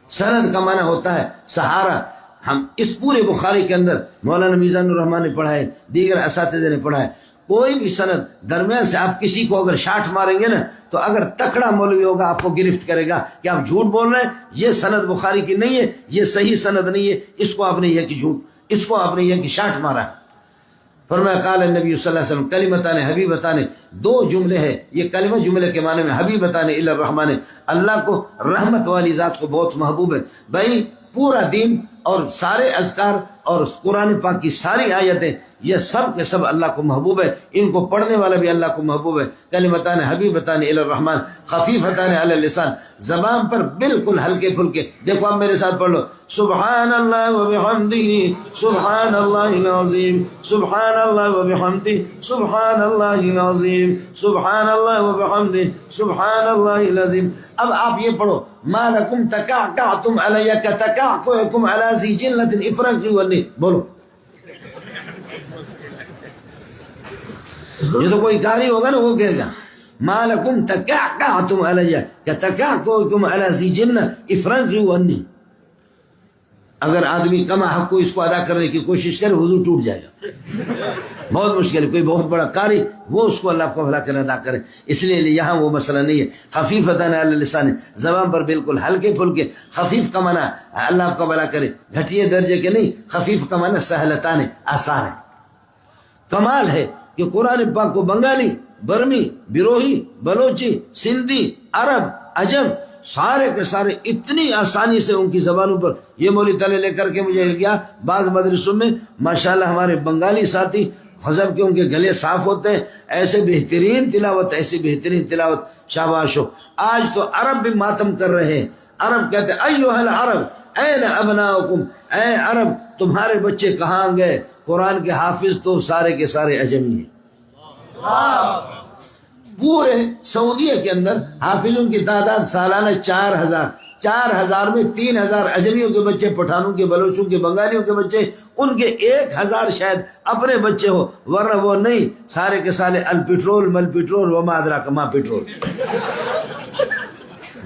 سند کا معنی ہوتا ہے سہارا. ہم اس پورے بخاری کے اندر مولانا میزان الرحمان نے پڑھا ہے، دیگر اساتذہ نے پڑھا ہے، کوئی بھی سند درمیان سے آپ کسی کو اگر شاٹ ماریں گے نا تو اگر تکڑا مولوی ہوگا آپ کو گرفت کرے گا کہ آپ جھوٹ بول رہے ہیں، یہ سند بخاری کی نہیں ہے، یہ صحیح سند نہیں ہے، اس کو آپ نے یہ کہ جھوٹ، اس کو آپ نے یہ کہ شاٹ مارا. فرمایا قال النبی صلی اللہ علیہ وسلم کلمتان حبیبتان، 2 جملے ہیں، یہ کلمہ جملے کے معنی میں حبیبتان الی الرحمن، اللہ کو رحمت والی ذات کو بہت محبوب ہے. بھائی پورا دین اور سارے اذکار اور قرآن پاک کی ساری آیتیں یہ سب کے سب اللہ کو محبوب ہے، ان کو پڑھنے والا بھی اللہ کو محبوب ہے. کلمتان حبیبتان الی الرحمن خفیفتان علی اللسان، زبان پر بالکل ہلکے پھلکے. دیکھو آپ میرے ساتھ پڑھ لو، سبحان اللہ وبحمدہ سبحان اللہ العظیم، سبحان اللہ وبحمدہ سبحان اللہ العظیم، سبحان اللہ وبحمدہ سبحان اللہ العظیم. اب آپ یہ پڑھو، ما لکم تکعکعتم علی کتکعکعکم علی ذی جلۃ افرنقی ونی، بولو. یہ تو کوئی قاری ہوگا نا وہ کہے گا ما لکم تکعکعتم علی کتکعکعکم علی ذی جلۃ افرنقی ونی. اگر آدمی کما حق کو اس کو ادا کرنے کی کوشش کرے وضو ٹوٹ جائے گا، بہت مشکل ہے. کوئی بہت بڑا قاری وہ اس کو اللہ کو بھلا کر ادا کرے، اس لیے یہاں وہ مسئلہ نہیں ہے. خفیفتان علی اللسان، زبان پر بالکل ہلکے پھلکے. خفیف کا معنی اللہ آپ کو بھلا کرے، گھٹیے درجے کے نہیں. خفیف کا معنی سہلتان، آسان ہے. کمال ہے کہ قرآن پاک کو بنگالی، برمی، بیروہی، بلوچی، سندھی، عرب، عجم سارے کے سارے اتنی آسانی سے ان کی زبانوں پر. یہ مولی تلے لے کر کے مجھے گیا بعض مدرسوں میں ماشاءاللہ ہمارے بنگالی ساتھی غضب کے ان کے گلے صاف ہوتے ہیں، ایسے بہترین تلاوت، ایسی بہترین تلاوت، شاباش ہو. آج تو عرب بھی ماتم کر رہے ہیں. عرب کہتے ہیں ایھا العرب این ابناؤکم، اے عرب تمہارے بچے کہاں گئے؟ قرآن کے حافظ تو سارے کے سارے عجمی ہیں. پورے سعودیہ کے اندر حافظوں کی تعداد سالانہ 4,000 میں 3,000 اجمیوں کے بچے، پٹھانوں کے، بلوچوں کے، بنگالیوں کے بچے، ان کے 1,000 شاید اپنے بچے ہو، ورنہ وہ نہیں. سارے کے سارے الپٹرول مل پٹرول وما ادراک ما پٹرول.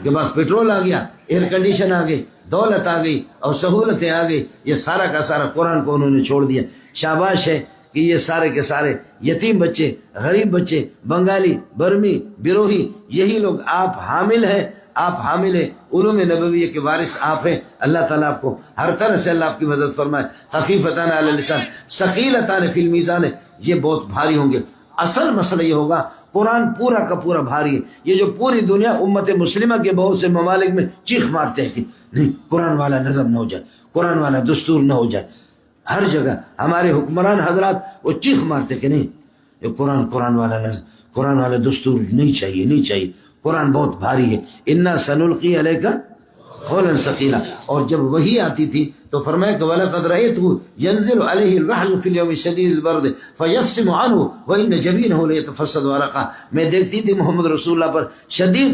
کے پاس پٹرول آ گیا، ایئر کنڈیشن آ گئی، دولت آ گئی اور سہولتیں آ گئی. یہ سارا کا سارا قرآن کو انہوں نے چھوڑ دیا. شاباش ہے کہ یہ سارے کے سارے یتیم بچے، غریب بچے، بنگالی، برمی، بیروہی، یہی لوگ آپ حامل ہیں. آپ حامل ہیں علوم نبویہ کے وارث آپ ہیں. اللہ تعالیٰ آپ کو ہر طرح سے اللہ آپ کی مدد فرمائے. خفیفتان علی اللسان ثقیلتان فی المیزان، یہ بہت بھاری ہوں گے. اصل مسئلہ یہ ہوگا قرآن پورا کا پورا بھاری ہے. یہ جو پوری دنیا امت مسلمہ کے بہت سے ممالک میں چیخ مارتے ہیں کہ نہیں قرآن والا نظم نہ ہو جائے، قرآن والا دستور نہ ہو جائے. ہر جگہ ہمارے حکمران حضرات وہ چیخ مارتے کہ نہیں یہ قرآن والا نظم، قرآن والا دستور نہیں چاہیے، نہیں چاہیے. قرآن بہت بھاری ہے. انا سنلقی علیک قولا ثقیلا. اور جب وحی آتی تھی تو فرمایا کہ وَلَقَدْ رَأَيْتُهُ يَنزِلُ عَلَيْهِ الْوَحْيُ فِي الْيَوْمِ الشَّدِيدِ الْبَرْدِ فَيَفْصِمُ عَنْهُ وَإِنَّ جَبِينَهُ لَيَتَفَصَّدُ عَرَقًا. میں دیکھتی تھی محمد رسول اللہ پر شدید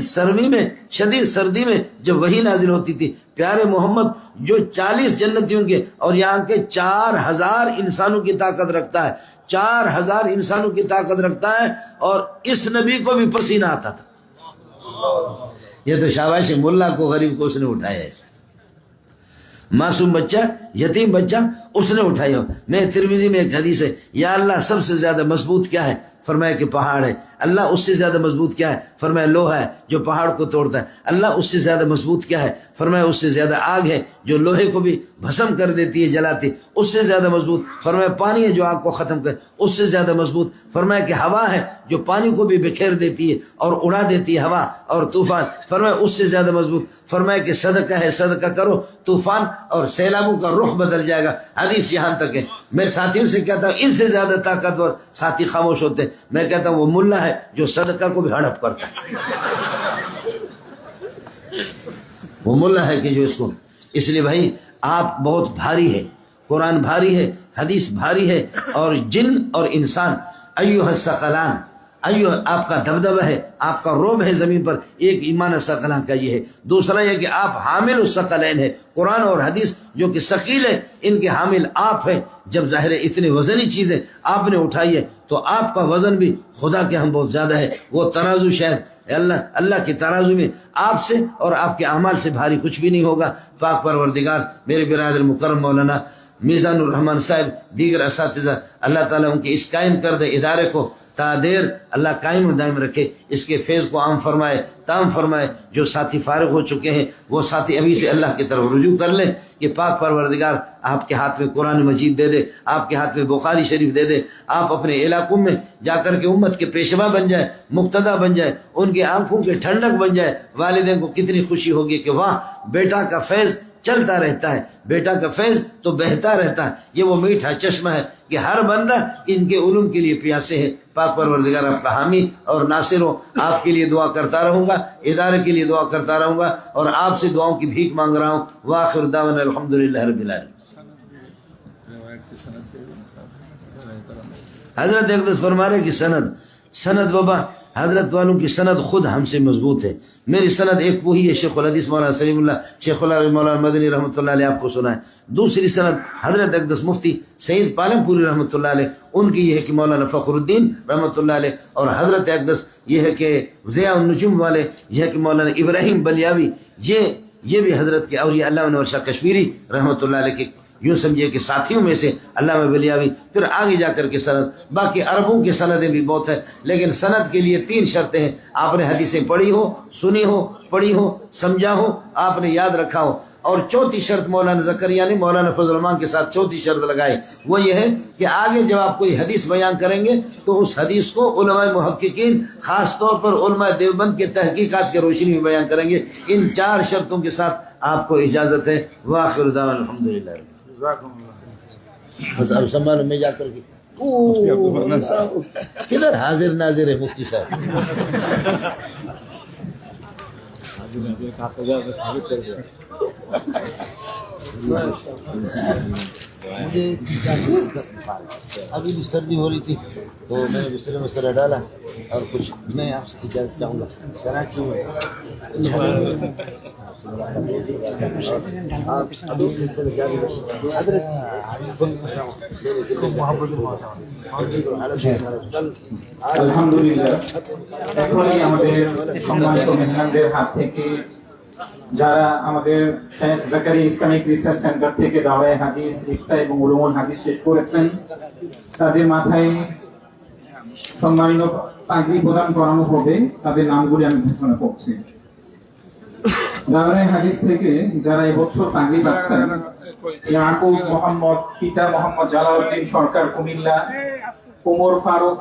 سردی میں جب وحی نازل ہوتی تھی. پیارے محمد جو 40 جنتیوں کے اور یہاں کے 4000 انسانوں کی طاقت رکھتا ہے, 4000 انسانوں کی طاقت رکھتا ہے, اور اس نبی کو بھی پسینہ آتا تھا. یہ تو شاباش ملا کو, غریب کو اس نے اٹھایا ہے. معصوم بچہ, یتیم بچہ اس نے اٹھایا. میں ترمذی میں ایک حدیث ہے, یا اللہ سب سے زیادہ مضبوط کیا ہے؟ فرمایا کہ پہاڑ ہے. اللہ اس سے زیادہ مضبوط کیا ہے؟ فرمایا لوہا ہے جو پہاڑ کو توڑتا ہے. اللہ اس سے زیادہ مضبوط کیا ہے؟ فرمایا اس سے زیادہ آگ ہے جو لوہے کو بھی بھسم کر دیتی ہے, جلاتی. اس سے زیادہ مضبوط فرمایا پانی ہے جو آگ کو ختم کرے. اس سے زیادہ مضبوط فرمایا کہ ہوا ہے جو پانی کو بھی بکھیر دیتی ہے اور اڑا دیتی ہے ہوا اور طوفان. فرمایا اس سے زیادہ مضبوط فرمایا کہ صدقہ ہے, صدقہ کرو, طوفان اور سیلابوں کا رخ بدل جائے گا. حدیث یہاں تک ہے. میں ساتھیوں سے کہتا ہوں ان سے زیادہ طاقتور ساتھی خاموش ہوتے ہیں. میں کہتا ہوں وہ ملا ہے جو صدقہ کو بھی ہڑپ کرتا ہے. وہ ملا ہے کہ جو اس کو. اس لیے بھائی آپ بہت بھاری ہے, قرآن بھاری ہے, حدیث بھاری ہے, اور جن اور انسان ایھا الثقلان, ایھا آپ کا دبدبہ ہے, آپ کا روب ہے زمین پر. ایک ایمان الثقلان کا یہ ہے. دوسرا یہ کہ آپ حامل الثقلین ہے. قرآن اور حدیث جو کہ ثقیل ہے ان کے حامل آپ ہیں. جب ظاہر ہے اتنے وزنی چیزیں آپ نے اٹھائی ہے تو آپ کا وزن بھی خدا کے ہم بہت زیادہ ہے. وہ ترازو شاید اللہ کے ترازو میں آپ سے اور آپ کے اعمال سے بھاری کچھ بھی نہیں ہوگا. پاک پروردگار میرے برادر مکرم مولانا میزان الرحمان صاحب, دیگر اساتذہ, اللہ تعالیٰ ان کے اس قائم کردہ ادارے کو تا دیر اللہ قائم و دائم رکھے. اس کے فیض کو عام فرمائے, تام فرمائے. جو ساتھی فارغ ہو چکے ہیں وہ ساتھی ابھی سے اللہ کی طرف رجوع کر لیں کہ پاک پروردگار آپ کے ہاتھ میں قرآن مجید دے دے, آپ کے ہاتھ میں بخاری شریف دے دے. آپ اپنے علاقوں میں جا کر کے امت کے پیشوا بن جائے, مقتدی بن جائے, ان کے آنکھوں کے ٹھنڈک بن جائے. والدین کو کتنی خوشی ہوگی کہ وہاں بیٹا کا فیض چلتا رہتا ہے, بیٹا کا فیض تو بہتا رہتا ہے. یہ وہ میٹھا چشمہ ہے کہ ہر بندہ ان کے علوم کے لیے پیاسے ہے. پاک پروردگار آپ کا حامی اور ناصر ہو. آپ کے لیے دعا کرتا رہوں گا, ادارے کے لیے دعا کرتا رہوں گا, اور آپ سے دعاؤں کی بھیک مانگ رہا ہوں. وآخر دعوانا الحمدللہ رب العالمین. حضرت اقدس فرما رہے کہ سند بابا حضرت والوں کی سند خود ہم سے مضبوط ہے. میری سند ایک وہی ہے شیخ الحدیث مولانا سلیم اللہ, شیخ اللہ مولانا مدنی رحمۃ اللہ علیہ آپ کو سنا ہے. دوسری سند حضرت اقدس مفتی سعید پالم پوری رحمۃ اللہ علیہ, ان کی یہ ہے کہ مولانا فخر الدین رحمۃ اللہ علیہ. اور حضرت اقدس یہ ہے کہ ضیاء النجوم والے, یہ ہے کہ مولانا ابراہیم بلیاوی, یہ بھی حضرت کے اولیاء اللہ انور شاہ کشمیری رحمۃ اللہ علیہ کے یوں سمجھے کہ ساتھیوں میں سے علامہ بلیاوی. پھر آگے جا کر کے سند, باقی عربوں کی سندیں بھی بہت ہیں, لیکن سند کے لیے 3 شرطیں ہیں. آپ نے حدیثیں پڑھی ہو, سنی ہو, پڑھی ہو, سمجھا ہو, آپ نے یاد رکھا ہو. اور چوتھی شرط مولانا زکریا نے مولانا فضل الرحمان کے ساتھ چوتھی شرط لگائی, وہ یہ ہے کہ آگے جب آپ کوئی حدیث بیان کریں گے تو اس حدیث کو علماء محققین, خاص طور پر علماء دیوبند کے تحقیقات کے روشنی میں بیان کریں گے. ان 4 شرطوں کے ساتھ آپ کو اجازت ہے. وآخر دعوانا الحمدللہ. بس اب سامان میں جا کر کے کدھر حاضر ناظر ہے مفتی صاحب. مجھے ابھی بھی سردی ہو رہی تھی تو میں نے بستر میں سر ڈالا, اور کچھ میں آپ سے اجازت چاہوں گا. کراچی میں আলহামদুলিল্লাহ এখনই আমাদের সম্মানিত মেহমানদের হাত থেকে যারা আমাদের Sheikh Zakaria Islamic research centre থেকে দাওয়ায়ে হাদিস, ইফতা এবং উলুমুল হাদিস শেষ করেছেন, তাদের মাথায় সম্মানিত পাগড়ি প্রদান করানো হবে. তাদের নামগুলি আমি ঘোষণা করছি. দাওয়ায়ে হাদিস থেকে যারা এবছর পাগড়ি পাচ্ছেন: ইয়াকুব মোহাম্মদ, পিতা মোহাম্মদ জালালউদ্দিন সরকার কুমিল্লা, ওমর ফারুক,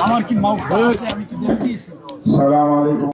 আমার কি মাউথ আছে আমি কি বলতেছি। সালাম আলাইকুম।